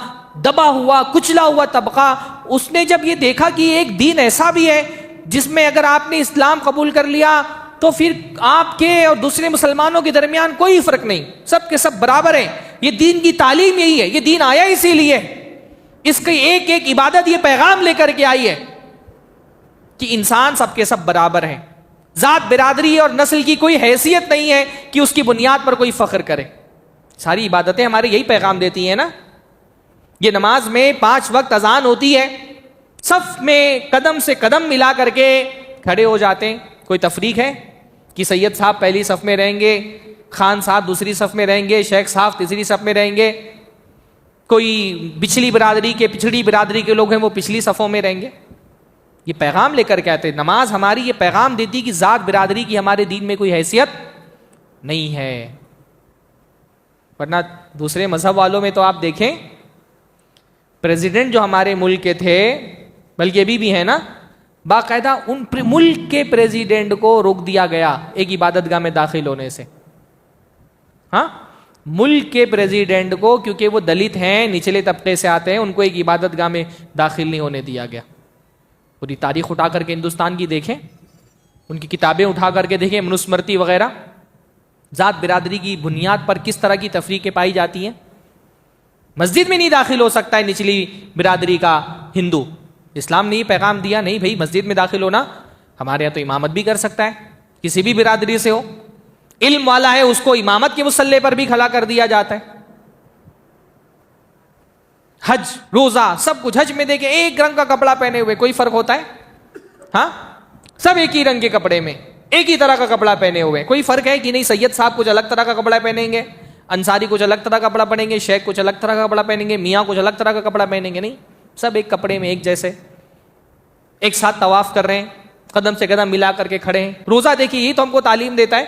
دبا ہوا، کچلا ہوا طبقہ، اس نے جب یہ دیکھا کہ ایک دین ایسا بھی ہے جس میں اگر آپ نے اسلام قبول کر لیا تو پھر آپ کے اور دوسرے مسلمانوں کے درمیان کوئی فرق نہیں، سب کے سب برابر ہیں۔ یہ دین کی تعلیم یہی ہے، یہ دین آیا اسی لیے، اس کی ایک ایک عبادت یہ پیغام لے کر کے آئی ہے کہ انسان سب کے سب برابر ہیں، ذات برادری اور نسل کی کوئی حیثیت نہیں ہے کہ اس کی بنیاد پر کوئی فخر کرے۔ ساری عبادتیں ہمارے یہی پیغام دیتی ہیں نا۔ یہ نماز میں 5 وقت اذان ہوتی ہے، صف میں قدم سے قدم ملا کر کے کھڑے ہو جاتے ہیں۔ کوئی تفریق ہے کہ سید صاحب پہلی صف میں رہیں گے، خان صاحب دوسری صف میں رہیں گے، شیخ صاحب تیسری صف میں رہیں گے، کوئی پچھلی برادری کے لوگ ہیں وہ پچھلی صفوں میں رہیں گے؟ یہ پیغام لے کر کے آتے ہیں۔ نماز ہماری یہ پیغام دیتی کہ ذات برادری کی ہمارے دین میں کوئی حیثیت نہیں ہے۔ ورنہ دوسرے مذہب والوں میں تو آپ دیکھیں، پریزیڈنٹ جو ہمارے ملک کے تھے، بلکہ ابھی بھی ہے نا، باقاعدہ ان ملک کے پریزیڈنٹ کو روک دیا گیا ایک عبادت گاہ میں داخل ہونے سے۔ ہاں، ملک کے پریزیڈنٹ کو، کیونکہ وہ دلت ہیں، نچلے طبقے سے آتے ہیں، ان کو ایک عبادت گاہ میں داخل نہیں ہونے دیا گیا۔ پوری تاریخ اٹھا کر کے ہندوستان کی دیکھیں، ان کی کتابیں اٹھا کر کے دیکھیں، منوسمرتی وغیرہ، ذات برادری کی بنیاد پر کس طرح کی تفریقیں پائی جاتی ہیں۔ مسجد میں نہیں داخل ہو سکتا ہے نچلی برادری کا ہندو، اسلام نے یہ پیغام دیا نہیں بھائی مسجد میں داخل ہونا، ہمارے یہاں تو امامت بھی کر سکتا ہے، کسی بھی برادری سے ہو، علم والا ہے اس کو امامت کے مصلی پر بھی کھڑا کر دیا جاتا ہے۔ حج، روزہ، سب کچھ حج میں دیکھیں ایک رنگ کا کپڑا پہنے ہوئے، کوئی فرق ہوتا ہے؟ ہاں، سب ایک ہی رنگ کے کپڑے میں، ایک ہی طرح کا کپڑا پہنے ہوئے، کوئی فرق ہے کہ نہیں؟ سید صاحب کچھ الگ طرح کا کپڑا پہنیں گے، انصاری کچھ الگ طرح کا کپڑا پہنیں گے، شیخ کچھ الگ طرح کا کپڑا پہنیں گے، میاں کچھ الگ طرح کا کپڑا پہنیں گے، نہیں، سب ایک کپڑے میں ایک جیسے، ایک ساتھ طواف کر رہے ہیں، قدم سے قدم ملا کر کے کھڑے ہیں۔ روزہ دیکھیے، یہ تو ہم کو تعلیم دیتا ہے،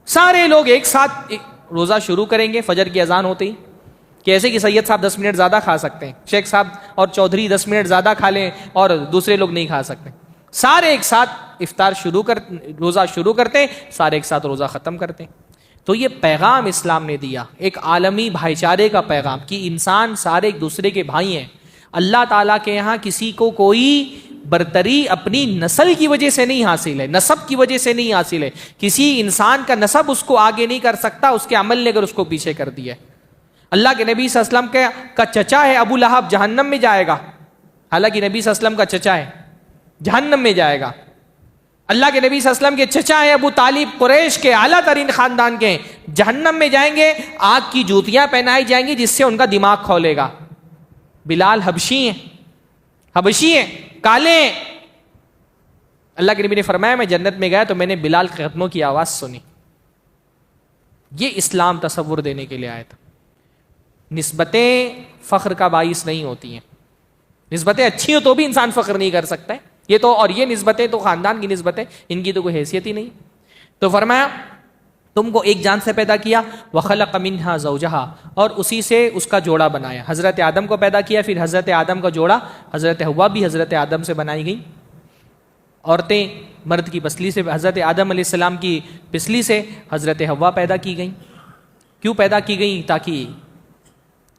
سارے لوگ ایک ساتھ روزہ شروع کریں گے فجر کی اذان ہوتے ہی، کہ ایسے کہ سید صاحب 10 منٹ زیادہ کھا سکتے ہیں، شیخ صاحب اور چودھری 10 منٹ زیادہ کھا لیں اور دوسرے لوگ نہیں کھا سکتے، سارے ایک ساتھ روزہ شروع کرتے ہیں، سارے ایک ساتھ روزہ ختم کرتے ہیں۔ تو یہ پیغام اسلام نے دیا، ایک عالمی بھائی چارے کا پیغام کہ انسان سارے ایک دوسرے کے بھائی ہیں۔ اللہ تعالیٰ کے یہاں کسی کو کوئی برتری اپنی نسل کی وجہ سے نہیں حاصل ہے، نسب کی وجہ سے نہیں حاصل ہے، کسی انسان کا نسب اس کو آگے نہیں کر سکتا، اس کے عمل نے اگر اس کو پیچھے کر دیا ہے۔ اللہ کے نبی صلی اللہ علیہ وسلم کا چچا ہے ابو لہب، جہنم میں جائے گا، حالانکہ نبی صلی اللہ علیہ وسلم کا چچا ہے، جہنم میں جائے گا۔ اللہ کے نبی صلی اللہ علیہ وسلم کے چچا ہیں ابو طالب، قریش کے اعلیٰ ترین خاندان کے، جہنم میں جائیں گے، آگ کی جوتیاں پہنائی جائیں گی جس سے ان کا دماغ کھولے گا۔ بلال حبشی ہیں، کالے ہیں۔ اللہ کے نبی نے فرمایا میں جنت میں گیا تو میں نے بلال کے قدموں کی آواز سنی۔ یہ اسلام تصور دینے کے لیے آیا تھا۔ نسبتیں فخر کا باعث نہیں ہوتی ہیں، نسبتیں اچھی ہو تو بھی انسان فخر نہیں کر سکتا ہے، یہ تو، اور یہ نسبتیں تو خاندان کی نسبتیں، ان کی تو کوئی حیثیت ہی نہیں۔ تو فرمایا تم کو ایک جان سے پیدا کیا، وخلق منہا زوجہا، اور اسی سے اس کا جوڑا بنایا، حضرت آدم کو پیدا کیا، پھر حضرت آدم کا جوڑا حضرت حوا بھی حضرت آدم سے بنائی گئی۔ عورتیں مرد کی پسلی سے، حضرت آدم علیہ السلام کی پسلی سے حضرت حوا پیدا کی گئیں۔ کیوں پیدا کی گئیں؟ تاکہ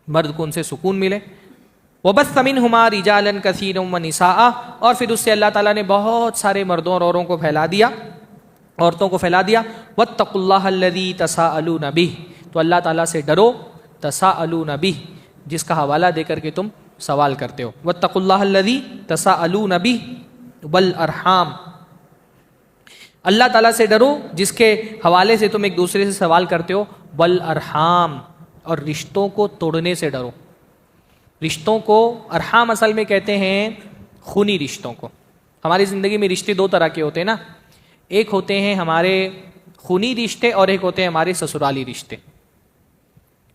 مرد کو ان سے سکون ملے۔ وَبَثَّ مِنْهُمَا رِجَالًا كَثِيرًا وَنِسَاءً، اور پھر اس سے اللہ تعالیٰ نے بہت سارے مردوں اور عورتوں کو پھیلا دیا، وَاتَّقُوا اللَّهَ الَّذِي تَسَاءَلُونَ بِهِ، تو اللہ تعالیٰ سے ڈرو، تَسَاءَلُونَ بِهِ، جس کا حوالہ دے کر کے تم سوال کرتے ہو، وَاتَّقُوا اللَّهَ الَّذِي تَسَاءَلُونَ بِهِ وَالْأَرْحَامَ، اللہ تعالیٰ سے ڈرو جس کے حوالے سے تم ایک دوسرے سے سوال کرتے ہو، والارحام، اور رشتوں کو توڑنے سے ڈرو۔ رشتوں کو ارحام اصل میں کہتے ہیں خونی رشتوں کو۔ ہماری زندگی میں رشتے دو طرح کے ہوتے ہیں نا، ایک ہوتے ہیں ہمارے خونی رشتے اور ایک ہوتے ہیں ہمارے سسرالی رشتے۔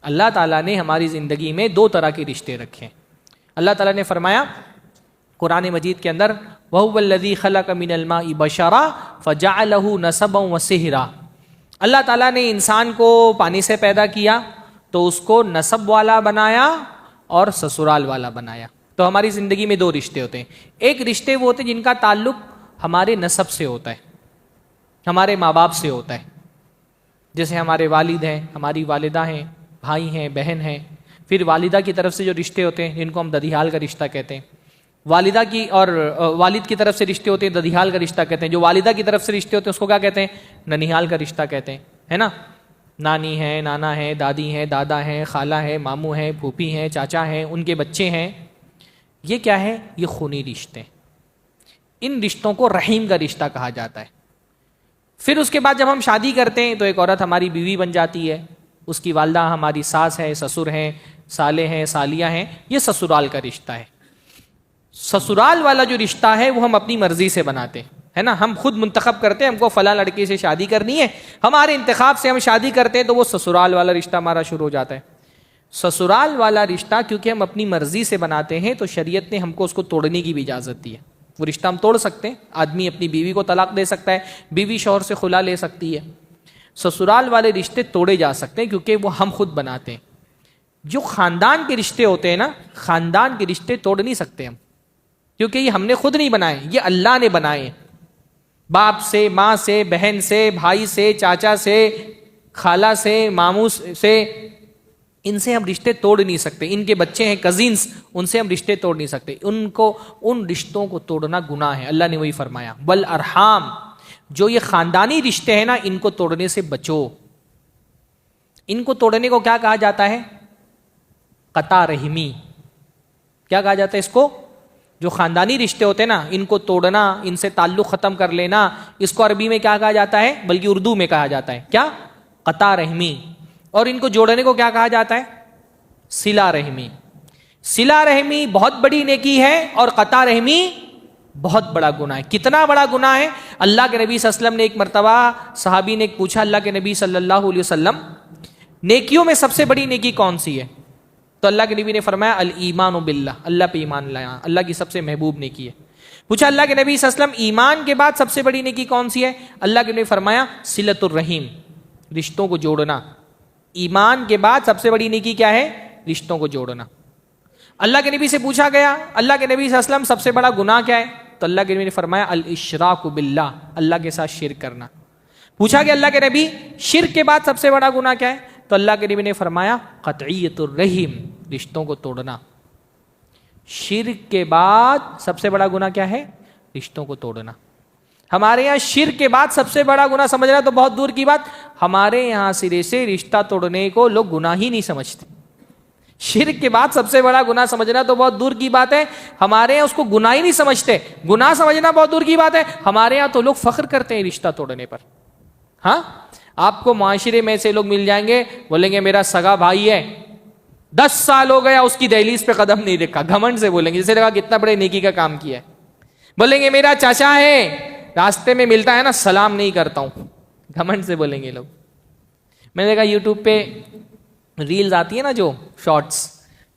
اللہ تعالیٰ نے ہماری زندگی میں دو طرح کے رشتے رکھے۔ اللہ تعالیٰ نے فرمایا قرآن مجید کے اندر، وَهُوَ الَّذِي خَلَقَ مِنَ الْمَاءِ بَشَرًا فَجَعَلَهُ نَسَبًا وَصِهْرًا۔ اللہ تعالیٰ نے انسان کو پانی سے پیدا کیا تو اس کو نسب والا بنایا اور سسرال والا بنایا۔ تو ہماری زندگی میں دو رشتے ہوتے ہیں، ایک رشتے وہ ہوتے ہیں جن کا تعلق ہمارے نسب سے ہوتا ہے، ہمارے ماں باپ سے ہوتا ہے، جیسے ہمارے والد ہیں، ہماری والدہ ہیں، بھائی ہیں، بہن ہیں۔ پھر والدہ کی طرف سے جو رشتے ہوتے ہیں جن کو ہم ددیحال کا رشتہ کہتے ہیں، والدہ کی اور والد کی طرف سے رشتے ہوتے ہیں ددیحال کا رشتہ کہتے ہیں، جو والدہ کی طرف سے رشتے ہوتے ہیں اس کو کیا کہتے ہیں؟ ننیحال کا رشتہ کہتے ہیں، ہے نا؟ نانی ہیں، نانا ہیں، دادی ہیں، دادا ہیں، خالہ ہیں، ماموں ہیں، پھوپھی ہیں، چاچا ہیں، ان کے بچے ہیں۔ یہ کیا ہے؟ یہ خونی رشتے۔ ان رشتوں کو رحیم کا رشتہ کہا جاتا ہے۔ پھر اس کے بعد جب ہم شادی کرتے ہیں تو ایک عورت ہماری بیوی بن جاتی ہے، اس کی والدہ ہماری ساس ہے، سسر ہیں، سالے ہیں، سالیہ ہیں، یہ سسرال کا رشتہ ہے۔ سسرال والا جو رشتہ ہے وہ ہم اپنی مرضی سے بناتے ہیں، ہے نا؟ ہم خود منتخب کرتے ہیں ہم کو فلاں لڑکے سے شادی کرنی ہے، ہمارے انتخاب سے ہم شادی کرتے ہیں تو وہ سسرال والا رشتہ ہمارا شروع ہو جاتا ہے۔ سسرال والا رشتہ کیونکہ ہم اپنی مرضی سے بناتے ہیں تو شریعت نے ہم کو اس کو توڑنے کی بھی اجازت دی ہے۔ وہ رشتہ ہم توڑ سکتے ہیں، آدمی اپنی بیوی کو طلاق دے سکتا ہے، بیوی شوہر سے خلا لے سکتی ہے۔ سسرال والے رشتے توڑے جا سکتے ہیں کیونکہ وہ ہم خود بناتے ہیں۔ جو خاندان کے رشتے ہوتے ہیں نا، خاندان کے رشتے توڑ نہیں سکتے ہم، کیونکہ یہ ہم نے خود نہیں بنائے، یہ اللہ نے بنائے ہیں۔ باپ سے، ماں سے، بہن سے، بھائی سے، چاچا سے، خالہ سے، ماموں سے، ان سے ہم رشتے توڑ نہیں سکتے۔ ان کے بچے ہیں کزنس، ان سے ہم رشتے توڑ نہیں سکتے، ان رشتوں کو توڑنا گناہ ہے۔ اللہ نے وہی فرمایا والارحام، جو یہ خاندانی رشتے ہیں نا ان کو توڑنے سے بچو۔ ان کو توڑنے کو کیا کہا جاتا ہے؟ قطع رحمی۔ کیا کہا جاتا ہے اس کو؟ جو خاندانی رشتے ہوتے ہیں نا ان کو توڑنا، ان سے تعلق ختم کر لینا، اس کو عربی میں کیا کہا جاتا ہے؟ بلکہ اردو میں کہا جاتا ہے کیا؟ قطع رحمی۔ اور ان کو جوڑنے کو کیا کہا جاتا ہے؟ صلہ رحمی۔ صلہ رحمی بہت بڑی نیکی ہے اور قطع رحمی بہت بڑا گناہ ہے۔ کتنا بڑا گناہ ہے؟ اللہ کے نبی صلی اللہ علیہ وسلم نے ایک مرتبہ صحابی نے پوچھا اللہ کے نبی صلی اللہ علیہ وسلم نیکیوں میں سب سے بڑی نیکی کون سی ہے؟ تو اللہ کے نبی نے فرمایا الایمان باللہ، اللہ پہ ایمان لایا، اللہ کی سب سے محبوب نیکی ہے۔ پوچھا اللہ کے نبی صلی اللہ علیہ وسلم ایمان کے بعد سب سے بڑی نیکی کون سی ہے؟ اللہ کے نبی نے فرمایا صلۃ الرحیم، رشتوں کو جوڑنا۔ ایمان کے بعد سب سے بڑی نیکی کیا ہے؟ رشتوں کو جوڑنا۔ اللہ کے نبی سے پوچھا گیا اللہ کے نبی صلی اللہ علیہ وسلم سب سے بڑا گناہ کیا ہے؟ تو اللہ کے نبی نے فرمایا الاشراک باللہ، اللہ کے ساتھ شرک کرنا۔ پوچھا کہ اللہ کے نبی شرک کے بعد سب سے بڑا گناہ کیا ہے؟ تو اللہ کے نبی نے فرمایا قطعیت الرحم، رشتوں کو توڑنا۔ شرک کے بعد سب سے بڑا گناہ کیا ہے؟ رشتوں کو توڑنا۔ ہمارے یہاں شرک کے بعد سب سے بڑا گناہ سمجھنا تو بہت دور کی بات، ہمارے یہاں سرے سے رشتہ توڑنے کو لوگ گناہ ہی نہیں سمجھتے۔ شرک کے بعد سب سے بڑا گناہ سمجھنا تو بہت دور کی بات ہے، ہمارے یہاں اس کو گناہ ہی نہیں سمجھتے۔ گناہ سمجھنا بہت دور کی بات ہے، ہمارے یہاں تو لوگ فخر کرتے ہیں رشتہ توڑنے پر۔ ہاں، آپ کو معاشرے میں سے لوگ مل جائیں گے بولیں گے میرا سگا بھائی ہے، 10 سال ہو گیا اس کی دہلیز پہ قدم نہیں رکھا، گھمنڈ سے بولیں گے، جیسے لگا کتنا بڑے نیکی کا کام کیا ہے۔ بولیں گے میرا چاچا ہے، راستے میں ملتا ہے نا سلام نہیں کرتا ہوں، گھمنڈ سے بولیں گے لوگ۔ میں نے دیکھا یوٹیوب پہ ریلز آتی ہے نا جو شارٹس،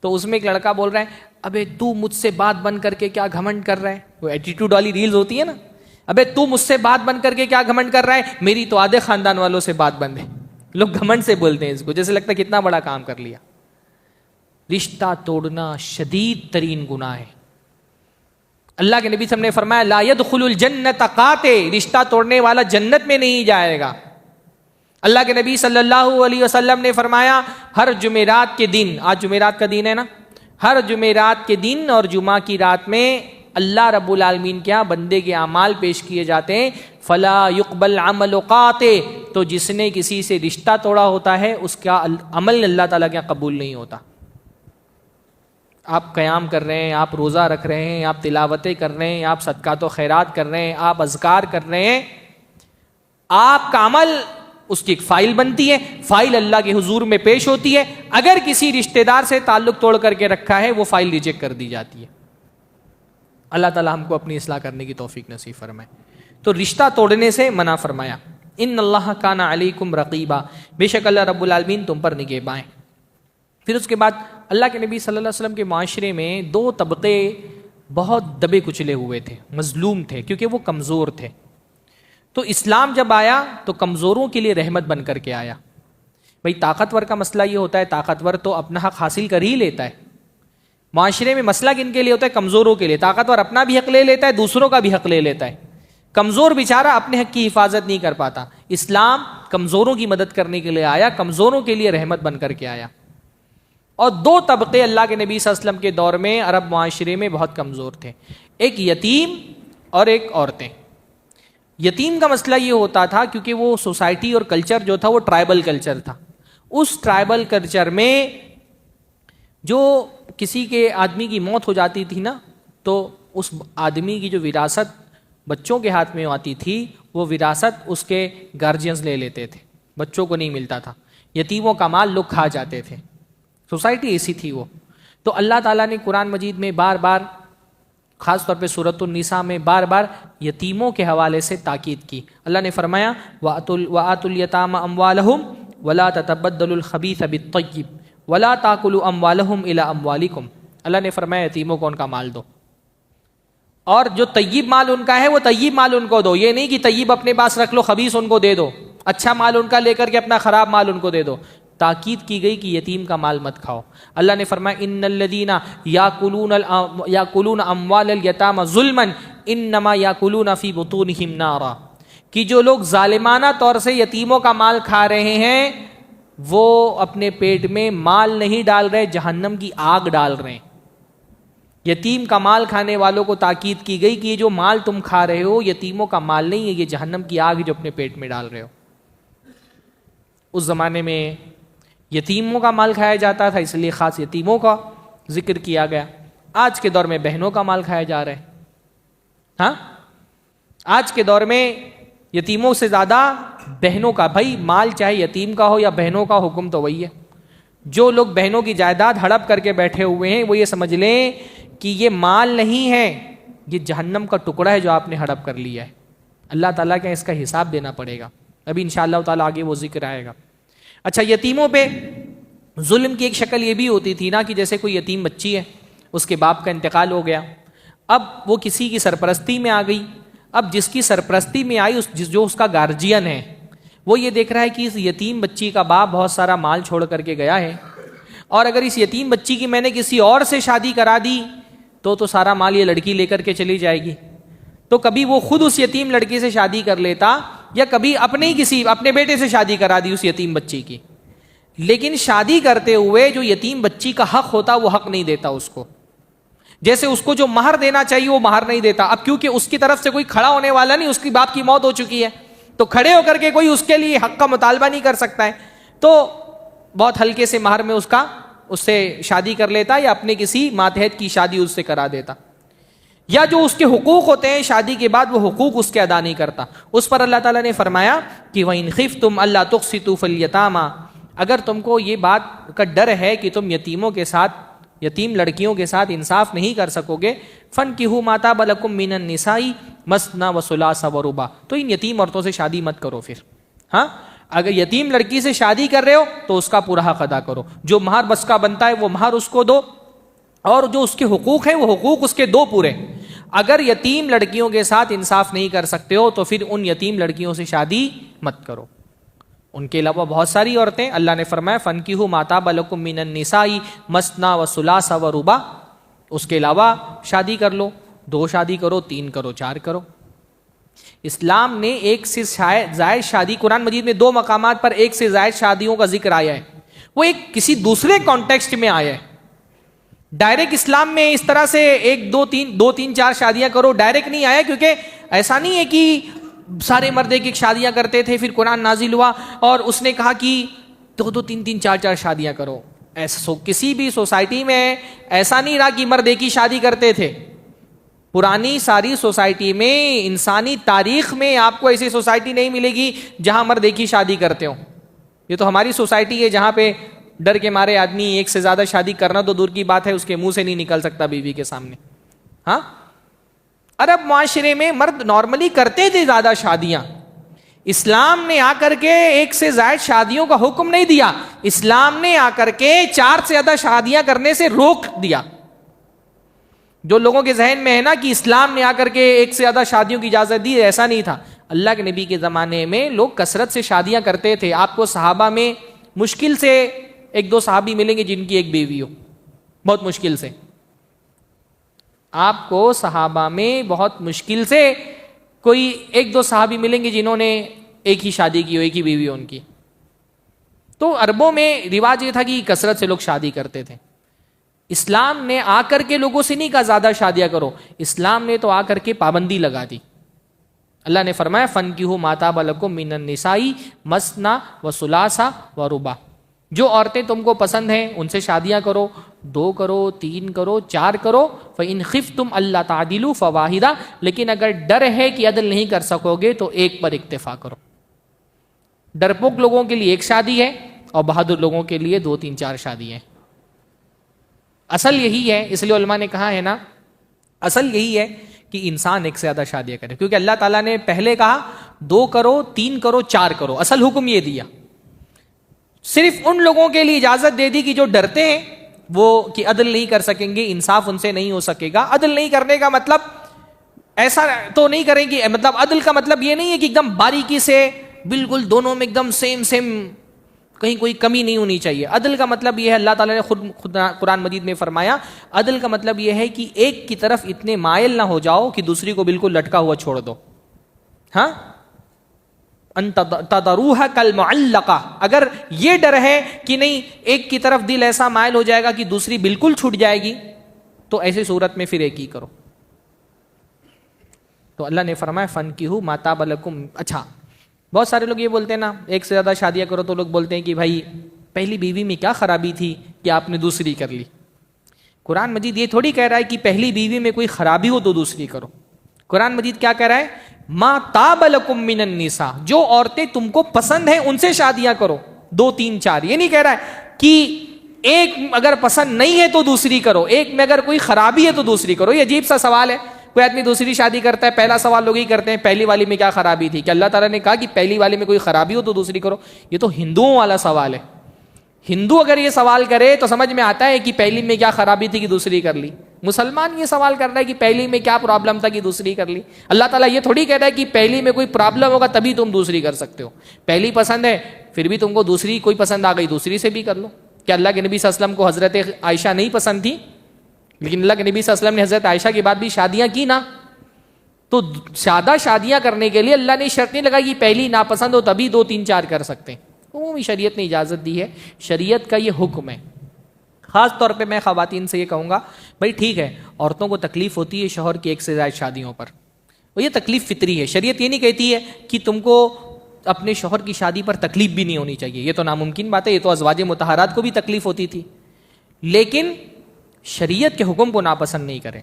تو اس میں ایک لڑکا بول رہا ہے ابے تو مجھ سے بات بن کر کے کیا گھمنڈ کر رہا ہے، وہ ایٹیٹیوڈ والی ریلز ہوتی ہے نا، ابے تو مجھ سے بات بن کر کے کیا گھمنڈ کر رہا ہے، میری تو آدھے خاندان والوں سے بات بند ہے۔ لوگ گھمنڈ سے بولتے ہیں اس کو، جیسے لگتا ہے کتنا بڑا کام کر لیا۔ رشتہ توڑنا شدید ترین گناہ ہے۔ اللہ کے نبی صلی اللہ علیہ وسلم نے فرمایا لا يدخل الجنت قاطع، رشتہ توڑنے والا جنت میں نہیں جائے گا۔ اللہ کے نبی صلی اللہ علیہ وسلم نے فرمایا ہر جمعرات کے دن، آج جمعرات کا دن ہے نا، ہر جمعرات کے دن اور جمعہ کی رات میں اللہ رب العالمین کے یہاں بندے کے اعمال پیش کیے جاتے ہیں، فلا يقبل عمل قاطع، تو جس نے کسی سے رشتہ توڑا ہوتا ہے اس کا عمل اللہ تعالیٰ کے یہاں قبول نہیں ہوتا۔ آپ قیام کر رہے ہیں، آپ روزہ رکھ رہے ہیں، آپ تلاوتیں کر رہے ہیں، آپ صدقات و خیرات کر رہے ہیں، آپ اذکار کر رہے ہیں، آپ کا عمل اس کی ایک فائل بنتی ہے، فائل اللہ کے حضور میں پیش ہوتی ہے، اگر کسی رشتہ دار سے تعلق توڑ کر کے رکھا ہے وہ فائل ریجیکٹ کر دی جاتی ہے۔ اللہ تعالیٰ ہم کو اپنی اصلاح کرنے کی توفیق نصیب فرمائے۔ تو رشتہ توڑنے سے منع فرمایا۔ ان اللہ کان علیکم رقیبا، بے شک اللہ رب العالمین تم پر نگہباں ہے۔ پھر اس کے بعد اللہ کے نبی صلی اللہ علیہ وسلم کے معاشرے میں دو طبقے بہت دبے کچلے ہوئے تھے، مظلوم تھے، کیونکہ وہ کمزور تھے۔ تو اسلام جب آیا تو کمزوروں کے لیے رحمت بن کر کے آیا۔ بھئی طاقتور کا مسئلہ یہ ہوتا ہے، طاقتور تو اپنا حق حاصل کر ہی لیتا ہے۔ معاشرے میں مسئلہ کن کے لیے ہوتا ہے؟ کمزوروں کے لیے۔ طاقتور اپنا بھی حق لے لیتا ہے، دوسروں کا بھی حق لے لیتا ہے۔ کمزور بیچارہ اپنے حق کی حفاظت نہیں کر پاتا۔ اسلام کمزوروں کی مدد کرنے کے لیے آیا، کمزوروں کے لیے رحمت بن کر کے آیا۔ اور دو طبقے اللہ کے نبی صلی اللہ علیہ وسلم کے دور میں عرب معاشرے میں بہت کمزور تھے، ایک یتیم اور ایک عورتیں۔ یتیم کا مسئلہ یہ ہوتا تھا کیونکہ وہ سوسائٹی اور کلچر جو تھا وہ ٹرائبل کلچر تھا۔ اس ٹرائبل کلچر میں جو کسی کے آدمی کی موت ہو جاتی تھی نا، تو اس آدمی کی جو وراثت بچوں کے ہاتھ میں آتی تھی، وہ وراثت اس کے گارجینز لے لیتے تھے، بچوں کو نہیں ملتا تھا۔ یتیموں کا مال لوگ کھا جاتے تھے، سوسائٹی ایسی تھی وہ۔ تو اللہ تعالیٰ نے قرآن مجید میں بار بار، خاص طور پہ سورۃ النساء میں بار بار یتیموں کے حوالے سے تاکید کی۔ اللہ نے فرمایا وَآتُوا الْيَتَامَ أَمْوَالَهُمْ وَلَا تَتَبَدَّلُوا الْخَبِيثَ بِالطَّيِّبِ وَلَا تَأْكُلُوا أَمْوَالَهُمْ إِلَىٰ أَمْوَالِكُمْ۔ اللہ نے فرمایا یتیموں کو ان کا مال دو، اور جو طیب مال ان کا ہے وہ طیب مال ان کو دو۔ یہ نہیں کہ طیب اپنے پاس رکھ لو، خبیث ان کو دے دو، اچھا مال ان کا لے کر کے اپنا خراب مال ان کو دے دو۔ تاکید کی گئی کہ یتیم کا مال مت کھاؤ۔ اللہ نے فرمایا ان الذین یاکلون اموال الیتامی ظلما انما یاکلون فی بطونہم نارا، کہ جو لوگ ظالمانہ طور سے یتیموں کا مال کھا رہے ہیں وہ اپنے پیٹ میں مال نہیں ڈال رہے، جہنم کی آگ ڈال رہے ہیں۔ یتیم کا مال کھانے والوں کو تاکید کی گئی کہ یہ جو مال تم کھا رہے ہو یتیموں کا مال نہیں ہے، یہ جہنم کی آگ جو اپنے پیٹ میں ڈال رہے ہو۔ اس زمانے میں یتیموں کا مال کھایا جاتا تھا، اس لیے خاص یتیموں کا ذکر کیا گیا۔ آج کے دور میں بہنوں کا مال کھایا جا رہا ہے۔ ہاں، آج کے دور میں یتیموں سے زیادہ بہنوں کا، بھائی مال چاہے یتیم کا ہو یا بہنوں کا، حکم تو وہی ہے۔ جو لوگ بہنوں کی جائیداد ہڑپ کر کے بیٹھے ہوئے ہیں وہ یہ سمجھ لیں کہ یہ مال نہیں ہے، یہ جہنم کا ٹکڑا ہے جو آپ نے ہڑپ کر لیا ہے۔ اللہ تعالیٰ کا اس کا حساب دینا پڑے گا، ابھی انشاءاللہ تعالیٰ آگے وہ ذکر آئے گا۔ اچھا، یتیموں پہ ظلم کی ایک شکل یہ بھی ہوتی تھی نا کہ جیسے کوئی یتیم بچی ہے، اس کے باپ کا انتقال ہو گیا، اب وہ کسی کی سرپرستی میں آ گئی۔ اب جس کی سرپرستی میں آئی، جو اس کا گارجین ہے، وہ یہ دیکھ رہا ہے کہ اس یتیم بچی کا باپ بہت سارا مال چھوڑ کر کے گیا ہے، اور اگر اس یتیم بچی کی میں نے کسی اور سے شادی کرا دی تو سارا مال یہ لڑکی لے کر کے چلی جائے گی۔ تو کبھی وہ خود اس یتیم لڑکی سے شادی کر لیتا، یا کبھی اپنے بیٹے سے شادی کرا دی اس یتیم بچی کی، لیکن شادی کرتے ہوئے جو یتیم بچی کا حق ہوتا وہ حق نہیں دیتا اس کو۔ جیسے اس کو جو مہر دینا چاہیے وہ مہر نہیں دیتا۔ اب کیونکہ اس کی طرف سے کوئی کھڑا ہونے والا نہیں، اس کی باپ کی موت ہو چکی ہے، تو کھڑے ہو کر کے کوئی اس کے لیے حق کا مطالبہ نہیں کر سکتا ہے، تو بہت ہلکے سے مہر میں اس سے شادی کر لیتا، یا اپنے کسی ماتحت کی شادی اس سے کرا دیتا، یا جو اس کے حقوق ہوتے ہیں شادی کے بعد وہ حقوق اس کے ادا نہیں کرتا۔ اس پر اللہ تعالیٰ نے فرمایا کہ وَإِنْ خِفْتُمْ أَلَّا تُقْسِطُوا فِي الْيَتَامَى، اگر تم کو یہ بات کا ڈر ہے کہ تم یتیم لڑکیوں کے ساتھ انصاف نہیں کر سکو گے، فَانْكِحُوا مَا طَابَ لَكُم مِّنَ النِّسَاءِ مَثْنَىٰ وَثُلَاثَ وَرُبَاع، تو ان یتیم عورتوں سے شادی مت کرو۔ پھر ہاں، اگر یتیم لڑکی سے شادی کر رہے ہو تو اس کا پورا حق ادا کرو، جو مہر بس کا بنتا ہے وہ مہر اس کو دو، اور جو اس کے حقوق ہیں وہ حقوق اس کے دو پورے۔ اگر یتیم لڑکیوں کے ساتھ انصاف نہیں کر سکتے ہو تو پھر ان یتیم لڑکیوں سے شادی مت کرو۔ ان کے علاوہ بہت ساری عورتیں، اللہ نے فرمایا فَانْكِحُوا مَا طَابَ لَكُم مِّنَ النِّسَاءِ مَثْنَىٰ وَثُلَاثَ وَرُبَاع، اس کے علاوہ شادی کر لو، 2 شادی کرو، 3 کرو، 4 کرو۔ اسلام نے ایک سے زائد شادی، قرآن مجید میں 2 مقامات پر ایک سے زائد شادیوں کا ذکر آیا ہے، وہ ایک کسی دوسرے کانٹیکسٹ میں آیا ہے۔ ڈائریکٹ اسلام میں اس طرح سے 1 2 3 4 شادیاں کرو ڈائریکٹ نہیں آیا، کیونکہ ایسا نہیں ہے کہ سارے مرد ایک شادیاں کرتے تھے، پھر قرآن نازل ہوا اور اس نے کہا کہ 2 3 4 4 شادیاں کرو۔ ایسا کسی بھی سوسائٹی میں ایسا نہیں رہا کہ مرد ایک ہی شادی کرتے تھے، پرانی ساری سوسائٹی میں، انسانی تاریخ میں آپ کو ایسی سوسائٹی نہیں ملے گی جہاں مرد ایک ہی شادی کرتے ہوں. یہ تو ہماری سوسائٹی ہے جہاں پہ ڈر کے مارے آدمی ایک سے زیادہ شادی کرنا تو دور کی بات ہے، اس کے منہ سے نہیں نکل سکتا بیوی کے سامنے. ہاں، عرب معاشرے میں مرد نارملی کرتے تھے زیادہ شادیاں. اسلام نے آ کر کے ایک سے زائد شادیوں کا حکم نہیں دیا، اسلام نے آ کر کے 4 سے زیادہ شادیاں کرنے سے روک دیا. جو لوگوں کے ذہن میں ہے نا کہ اسلام نے آ کر کے ایک سے زیادہ شادیوں کی اجازت دی، ایسا نہیں تھا. اللہ کے نبی کے زمانے میں لوگ کثرت سے شادیاں کرتے تھے. آپ کو صحابہ میں مشکل سے 1-2 صحابی ملیں گے جن کی ایک بیوی ہو، بہت مشکل سے. آپ کو صحابہ میں بہت مشکل سے کوئی 1-2 صحابی ملیں گے جنہوں نے ایک ہی شادی کی ہو، ایک ہی بیوی ہو ان کی. تو عربوں میں رواج یہ تھا کہ کثرت سے لوگ شادی کرتے تھے. اسلام نے آ کر کے لوگوں سے نہیں کہا زیادہ شادیاں کرو، اسلام نے تو آ کر کے پابندی لگا دی. اللہ نے فرمایا فَانْكِحُوا مَا طَابَ لَكُم مِّنَ النِّسَاءِ مَثْنَىٰ وَثُلَاثَ وَرُبَاعَ. جو عورتیں تم کو پسند ہیں ان سے شادیاں کرو، 2 کرو، 3 کرو، 4 کرو. فَإِنْ خِفْتُمْ أَلَّا تَعْدِلُوا فَوَاحِدَةً. لیکن اگر ڈر ہے کہ عدل نہیں کر سکو گے تو ایک پر اکتفا کرو. ڈرپوک لوگوں کے لیے ایک شادی ہے اور بہادر لوگوں کے لیے 2 3 4 شادی ہیں. اصل یہی ہے، اس لیے علماء نے کہا ہے نا، اصل یہی ہے کہ انسان ایک سے زیادہ شادیاں کرے. کیونکہ اللہ تعالیٰ نے پہلے کہا 2 کرو، 3 کرو، 4 کرو. اصل حکم یہ دیا. صرف ان لوگوں کے لیے اجازت دے دی کہ جو ڈرتے ہیں وہ کہ عدل نہیں کر سکیں گے، انصاف ان سے نہیں ہو سکے گا. عدل نہیں کرنے کا مطلب ایسا تو نہیں کریں گے، مطلب عدل کا مطلب یہ نہیں ہے کہ ایک دم باریکی سے بالکل دونوں میں ایک دم سیم کہیں کوئی کمی نہیں ہونی چاہیے. عدل کا مطلب یہ ہے، اللہ تعالیٰ نے خود قرآن مجید میں فرمایا، عدل کا مطلب یہ ہے کہ ایک کی طرف اتنے مائل نہ ہو جاؤ کہ دوسری کو بالکل لٹکا ہوا چھوڑ دو. ہاں، ان تذروها کالمعلقہ. اگر یہ ڈر ہے کہ نہیں ایک کی طرف دل ایسا مائل ہو جائے گا کہ دوسری بالکل چھوٹ جائے گی، تو ایسی صورت میں پھر ایک ہی کرو. تو اللہ نے فرمایا فَانْكِحُوا مَا طَابَ لَكُم. اچھا، بہت سارے لوگ یہ بولتے ہیں نا ایک سے زیادہ شادیاں کرو تو لوگ بولتے ہیں کہ بھائی پہلی بیوی میں کیا خرابی تھی کہ آپ نے دوسری کر لی. قرآن مجید یہ تھوڑی کہہ رہا ہے کہ پہلی بیوی میں کوئی خرابی ہو تو دوسری کرو. قرآن مجید کیا کہہ رہا ہے؟ ما طاب لکم من النساء. جو عورتیں تم کو پسند ہیں ان سے شادیاں کرو، 2 3 4. یہ نہیں کہہ رہا ہے کہ ایک اگر پسند نہیں ہے تو دوسری کرو، ایک میں اگر کوئی خرابی ہے تو دوسری کرو. یہ عجیب سا سوال ہے. کوئی آدمی دوسری شادی کرتا ہے، پہلا سوال لوگ ہی کرتے ہیں پہلی والی میں کیا خرابی تھی. کہ اللہ تعالیٰ نے کہا کہ پہلی والی میں کوئی خرابی ہو تو دوسری کرو؟ یہ تو ہندوؤں والا سوال ہے. ہندو اگر یہ سوال کرے تو سمجھ میں آتا ہے کہ پہلی میں کیا خرابی تھی کہ دوسری کر لی. مسلمان یہ سوال کر رہا ہے کہ پہلی میں کیا پرابلم تھا کہ دوسری کر لی. اللہ تعالیٰ یہ تھوڑی کہہ رہا ہے کہ پہلی میں کوئی پرابلم ہوگا تبھی تم دوسری کر سکتے ہو. پہلی پسند ہے پھر بھی تم کو دوسری کوئی پسند آ گئی دوسری سے بھی کر لو. کہ اللہ کے نبی صلی اللہ علیہ وسلم کو حضرت عائشہ نہیں پسند تھی، لیکن اللہ کے نبی صلی اللہ علیہ وسلم نے حضرت عائشہ کے بعد بھی شادیاں کی نا. تو زیادہ شادیاں کرنے کے لیے اللہ نے شرط نہیں لگائی کہ پہلی ناپسند ہو تبھی 2 3 4 کر سکتے ہیں. عمومی شریعت نے اجازت دی ہے، شریعت کا یہ حکم ہے. خاص طور پہ میں خواتین سے یہ کہوں گا، بھائی ٹھیک ہے عورتوں کو تکلیف ہوتی ہے شوہر کی ایک سے زائد شادیوں پر، اور یہ تکلیف فطری ہے. شریعت یہ نہیں کہتی ہے کہ تم کو اپنے شوہر کی شادی پر تکلیف بھی نہیں ہونی چاہیے، یہ تو ناممکن بات ہے. یہ تو ازواج مطہرات کو بھی تکلیف ہوتی تھی. لیکن شریعت کے حکم کو ناپسند نہیں کریں.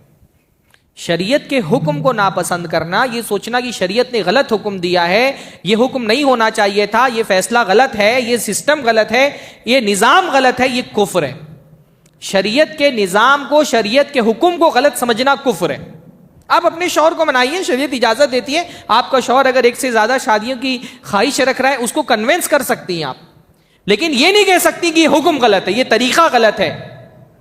شریعت کے حکم کو ناپسند کرنا، یہ سوچنا کہ شریعت نے غلط حکم دیا ہے، یہ حکم نہیں ہونا چاہیے تھا، یہ فیصلہ غلط ہے، یہ سسٹم غلط ہے، یہ نظام غلط ہے، یہ کفر ہے. شریعت کے نظام کو، شریعت کے حکم کو غلط سمجھنا کفر ہے. آپ اپنے شوہر کو منائیے، شریعت اجازت دیتی ہے. آپ کا شوہر اگر ایک سے زیادہ شادیوں کی خواہش رکھ رہا ہے اس کو کنونس کر سکتی ہیں آپ، لیکن یہ نہیں کہہ سکتی کہ یہ حکم غلط ہے، یہ طریقہ غلط ہے،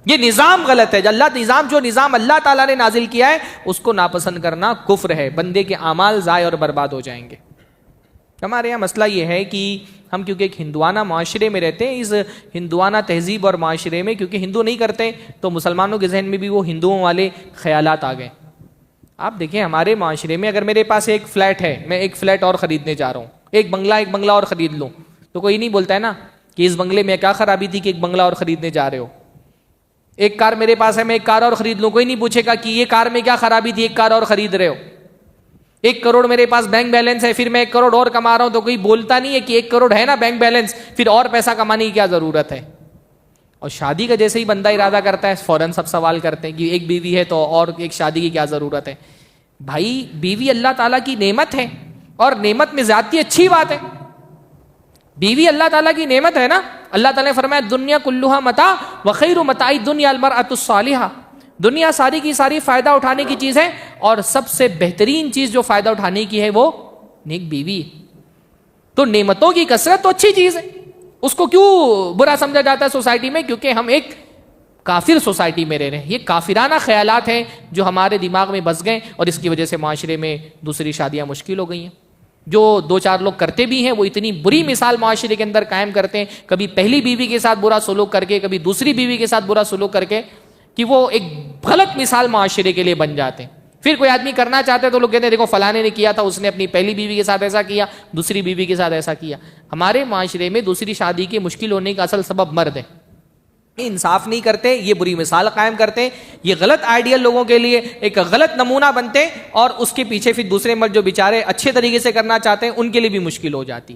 یہ نظام غلط ہے. جو نظام اللہ تعالیٰ نے نازل کیا ہے اس کو ناپسند کرنا کفر ہے. بندے کے اعمال ضائع اور برباد ہو جائیں گے. ہمارے یہاں مسئلہ یہ ہے کہ ہم کیونکہ ایک ہندوانہ معاشرے میں رہتے ہیں، اس ہندوانہ تہذیب اور معاشرے میں کیونکہ ہندو نہیں کرتے تو مسلمانوں کے ذہن میں بھی وہ ہندوؤں والے خیالات آ گئے. آپ دیکھیں ہمارے معاشرے میں اگر میرے پاس ایک فلیٹ ہے، میں ایک فلیٹ اور خریدنے جا رہا ہوں، ایک بنگلہ اور خرید لوں، تو کوئی نہیں بولتا ہے نا کہ اس بنگلے میں کیا خرابی تھی کہ ایک بنگلہ اور خریدنے جا رہے ہو. ایک کار میرے پاس ہے، میں ایک کار اور خرید لوں، کوئی نہیں پوچھے گا کہ یہ کار میں کیا خرابی تھی ایک کار اور خرید رہے ہو. 1 کروڑ میرے پاس بینک بیلنس ہے، پھر میں 1 کروڑ اور کما رہا ہوں، تو کوئی بولتا نہیں ہے کہ 1 کروڑ ہے نا بینک بیلنس، پھر اور پیسہ کمانے کی کیا ضرورت ہے. اور شادی کا جیسے ہی بندہ ارادہ کرتا ہے فوراً سب سوال کرتے ہیں کہ ایک بیوی ہے تو اور ایک شادی کی کیا ضرورت ہے. بھائی بیوی اللہ تعالیٰ کی نعمت ہے, اور نعمت میں زیادتی اچھی بات ہے. بیوی اللہ تعالیٰ کی نعمت ہے نا. اللہ تعالیٰ نے فرمایا دنیا کلھا متاع وخیر متاع الدنیا المرأۃ الصالحہ. دنیا ساری کی ساری فائدہ اٹھانے کی چیز ہے, اور سب سے بہترین چیز جو فائدہ اٹھانے کی ہے وہ نیک بیوی. تو نعمتوں کی کثرت تو اچھی چیز ہے, اس کو کیوں برا سمجھا جاتا ہے سوسائٹی میں؟ کیونکہ ہم ایک کافر سوسائٹی میں رہ رہے ہیں. یہ کافرانہ خیالات ہیں جو ہمارے دماغ میں بس گئے, اور اس کی وجہ سے معاشرے میں دوسری شادیاں مشکل ہو گئی ہیں. جو دو چار لوگ کرتے بھی ہیں وہ اتنی بری مثال معاشرے کے اندر قائم کرتے ہیں, کبھی پہلی بیوی کے ساتھ برا سلوک کر کے, کبھی دوسری بیوی کے ساتھ برا سلوک کر کے, کہ وہ ایک غلط مثال معاشرے کے لیے بن جاتے ہیں. پھر کوئی آدمی کرنا چاہتے تو لوگ کہتے ہیں دیکھو فلانے نے کیا تھا, اس نے اپنی پہلی بیوی کے ساتھ ایسا کیا, دوسری بیوی کے ساتھ ایسا کیا. ہمارے معاشرے میں دوسری شادی کے مشکل ہونے کا اصل سبب مرد ہے. انصاف نہیں کرتے, یہ بری مثال قائم کرتے ہیں, یہ غلط آئیڈیل لوگوں کے لیے ایک غلط نمونہ بنتے ہیں, اور اس کے پیچھے پھر دوسرے مرد جو بیچارے اچھے طریقے سے کرنا چاہتے ہیں ان کے لیے بھی مشکل ہو جاتی.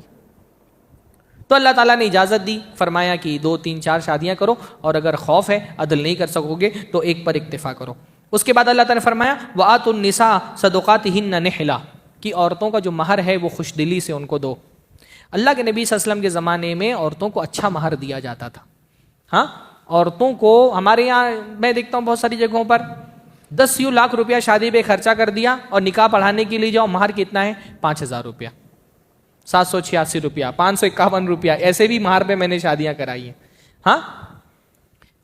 تو اللہ تعالیٰ نے اجازت دی, فرمایا کہ 2 3 4 شادیاں کرو, اور اگر خوف ہے عدل نہیں کر سکو گے تو ایک پر اکتفا کرو. اس کے بعد اللہ تعالیٰ نے فرمایا وَآتُوا النِّسَاءَ صَدُقَاتِهِنَّ نِحْلًا, کہ عورتوں کا جو مہر ہے وہ خوش دلی سے ان کو دو. اللہ کے نبی صلی اللہ علیہ وسلم کے زمانے میں عورتوں کو اچھا مہر دیا جاتا تھا. ہاں, عورتوں کو ہمارے یہاں میں دیکھتا ہوں بہت ساری جگہوں پر 10 لاکھ روپیہ شادی پہ خرچہ کر دیا, اور نکاح پڑھانے کے لیے جاؤ مہر کتنا ہے 5,000 روپیہ, 786 روپیہ, 551 روپیہ, ایسے بھی مہر پہ میں نے شادیاں کرائی ہیں. ہاں,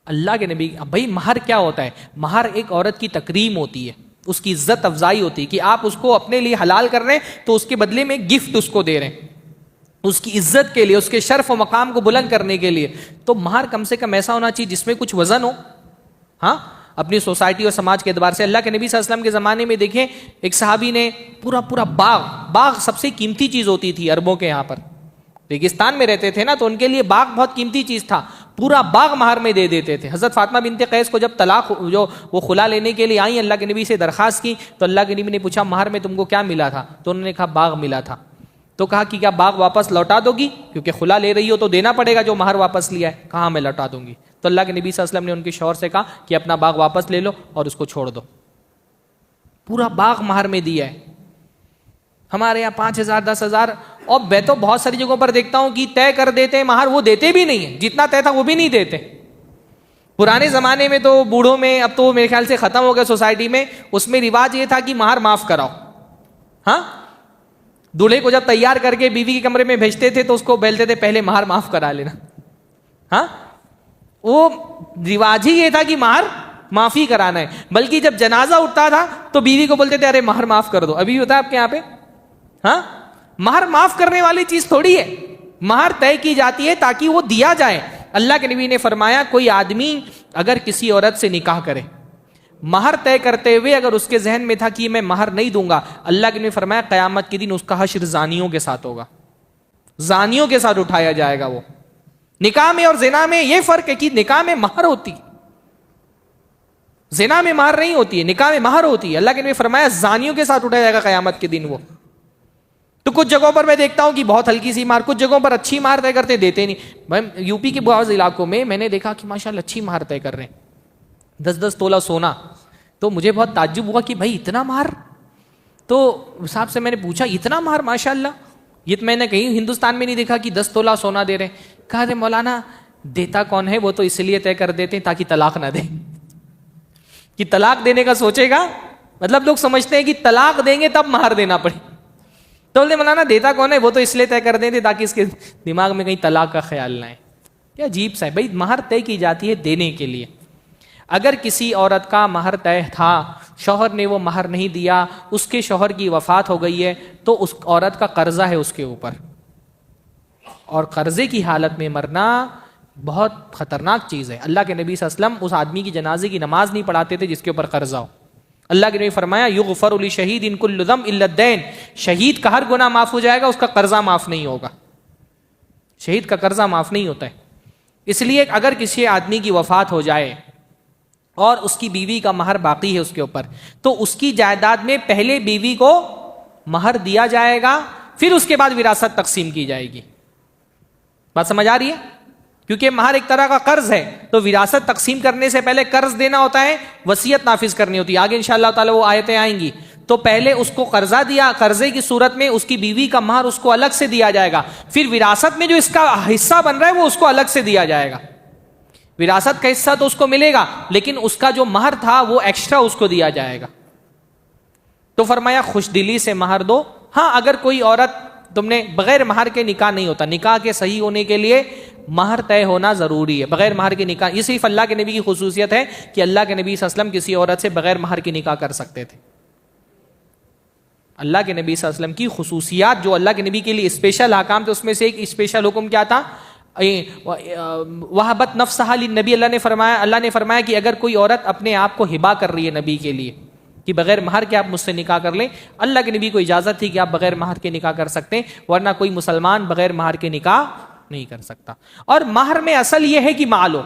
اللہ کے نبی بھائی مہر کیا ہوتا ہے؟ مہر ایک عورت کی تکریم ہوتی ہے, اس کی عزت افزائی ہوتی ہے, کہ آپ اس کو اپنے لیے حلال کر رہے ہیں تو اس کے بدلے میں گفٹ اس کو دے رہے ہیں, اس کی عزت کے لیے, اس کے شرف و مقام کو بلند کرنے کے لیے. تو مہر کم سے کم ایسا ہونا چاہیے جس میں کچھ وزن ہو. ہاں, اپنی سوسائٹی اور سماج کے اعتبار سے اللہ کے نبی صلی اللہ علیہ وسلم کے زمانے میں دیکھیں ایک صحابی نے پورا باغ سب سے قیمتی چیز ہوتی تھی عربوں کے یہاں پر, ریگستان میں رہتے تھے نا, تو ان کے لیے باغ بہت قیمتی چیز تھا, پورا باغ مہر میں دے دیتے تھے. حضرت فاطمہ بنت قیس کو جب طلاق جو وہ خلا لینے کے لیے آئیں, اللہ کے نبی سے درخواست کی, تو اللہ کے نبی نے پوچھا مہر میں تم کو کیا ملا تھا؟ تو انہوں نے کہا باغ ملا تھا. تو کہا کہ کیا باغ واپس لوٹا دو گی؟ کیونکہ خلا لے رہی ہو تو دینا پڑے گا جو مہر واپس لیا ہے. کہاں میں لوٹا دوں گی. تو اللہ کے نبی صلی اللہ علیہ وسلم نے ان کے شوہر سے کہا کہ اپنا باغ واپس لے لو اور اس کو چھوڑ دو. پورا باغ مہر میں دیا ہے. ہمارے یہاں 5,000 10,000, اور میں تو بہت ساری جگہوں پر دیکھتا ہوں کہ طے کر دیتے ہیں مہر, وہ دیتے بھی نہیں ہیں, جتنا طے تھا وہ بھی نہیں دیتے. پرانے زمانے میں تو بوڑھوں میں, اب تو میرے خیال سے ختم ہو گیا سوسائٹی میں, اس میں رواج یہ تھا کہ مہر معاف کراؤ. ہاں, دولہے کو جب تیار کر کے بیوی کے کمرے میں بھیجتے تھے تو اس کو بولتے تھے پہلے مہر معاف کرا لینا. ہاں, وہ رواج ہی یہ تھا کہ مہر معافی کرانا ہے. بلکہ جب جنازہ اٹھتا تھا تو بیوی کو بولتے تھے ارے مہر معاف کر دو. ابھی ہوتا ہے آپ کے یہاں پہ؟ ہاں, مہر معاف کرنے والی چیز تھوڑی ہے, مہر طے کی جاتی ہے تاکہ وہ دیا جائے. اللہ کے نبی نے فرمایا کوئی آدمی اگر کسی عورت سے نکاح کرے, مہر طے کرتے ہوئے اگر اس کے ذہن میں تھا کہ میں مہر نہیں دوں گا, اللہ کے نبی فرمایا قیامت کے دن اس کا حشر زانیوں کے ساتھ ہوگا, زانیوں کے ساتھ اٹھایا جائے گا. وہ نکاح میں اور زنا میں یہ فرق ہے کہ نکاح میں مہر ہوتی, زنا میں مہر نہیں ہوتی ہے, نکاح میں مہر ہوتی ہے. اللہ کے نبی فرمایا زانیوں کے ساتھ اٹھایا جائے گا قیامت کے دن وہ. تو کچھ جگہوں پر میں دیکھتا ہوں کہ بہت ہلکی سی مہر, کچھ جگہوں پر اچھی مہر طے کرتے دیتے نہیں. میں یو پی کے بعض علاقوں میں نے دیکھا کہ ماشاءاللہ اچھی مہر طے کر رہے ہیں, 10 تولہ سونا. تو مجھے بہت تعجب ہوا کہ بھائی اتنا مہر. تو صاحب سے میں نے پوچھا اتنا مہر ماشاءاللہ, یہ تو میں نے کہیں ہندوستان میں نہیں دیکھا کہ 10 تولہ سونا دے رہے ہیں. کہا رہے مولانا دیتا کون ہے, وہ تو اس لیے طے کر دیتے ہیں تاکہ طلاق نہ دیں, کہ طلاق دینے کا سوچے گا, مطلب لوگ سمجھتے ہیں کہ طلاق دیں گے تب مہر دینا پڑے. تو بولتے مولانا دیتا کون ہے, وہ تو اس لیے طے کر دیتے تاکہ اس کے دماغ میں کہیں طلاق کا خیال نہ ہے. کیا عجیب سا ہے بھائی, مہر طے کی جاتی ہے دینے کے لیے. اگر کسی عورت کا مہر طے تھا, شوہر نے وہ مہر نہیں دیا, اس کے شوہر کی وفات ہو گئی ہے, تو اس عورت کا قرضہ ہے اس کے اوپر, اور قرضے کی حالت میں مرنا بہت خطرناک چیز ہے. اللہ کے نبی صلی اللہ علیہ وسلم اس آدمی کی جنازے کی نماز نہیں پڑھاتے تھے جس کے اوپر قرضہ ہو. اللہ کے نبی فرمایا یغفر لشہید ان کل ذنب الا الدین, شہید کا ہر گناہ معاف ہو جائے گا, اس کا قرضہ معاف نہیں ہوگا. شہید کا قرضہ معاف نہیں ہوتا ہے. اس لیے اگر کسی آدمی کی وفات ہو جائے اور اس کی بیوی کا مہر باقی ہے اس کے اوپر, تو اس کی جائیداد میں پہلے بیوی کو مہر دیا جائے گا, پھر اس کے بعد وراثت تقسیم کی جائے گی. بات سمجھ آ رہی ہے؟ کیونکہ مہر ایک طرح کا قرض ہے، تو وراثت تقسیم کرنے سے پہلے قرض دینا ہوتا ہے، وصیت نافذ کرنی ہوتی ہے. آگے انشاءاللہ تعالی وہ آیتیں آئیں گی. تو پہلے اس کو قرضہ دیا، قرضے کی صورت میں اس کی بیوی کا مہر اس کو الگ سے دیا جائے گا. پھر وراثت میں جو اس کا حصہ بن رہا ہے وہ اس کو الگ سے دیا جائے گا. وراثت کا حصہ تو اس کو ملے گا، لیکن اس کا جو مہر تھا وہ ایکسٹرا اس کو دیا جائے گا. تو فرمایا خوش دلی سے مہر دو. ہاں اگر کوئی عورت تم نے بغیر مہر کے نکاح نہیں ہوتا، نکاح کے صحیح ہونے کے لیے مہر طے ہونا ضروری ہے. بغیر مہر کے نکاح، یہ صرف اللہ کے نبی کی خصوصیت ہے کہ اللہ کے نبی صلی اللہ علیہ وسلم کسی عورت سے بغیر مہر کے نکاح کر سکتے تھے. اللہ کے نبی صلی اللہ علیہ وسلم کی خصوصیات جو اللہ کے نبی کے لیے اسپیشل احکام تھے، اس میں سے ایک اسپیشل حکم کیا تھا؟ وہبت نفسہا للنبی. اللہ نے فرمایا کہ اگر کوئی عورت اپنے آپ کو ہبا کر رہی ہے نبی کے لیے کہ بغیر مہر کے آپ مجھ سے نکاح کر لیں، اللہ کے نبی کو اجازت تھی کہ آپ بغیر مہر کے نکاح کر سکتے ہیں، ورنہ کوئی مسلمان بغیر مہر کے نکاح نہیں کر سکتا. اور مہر میں اصل یہ ہے کہ مال ہو.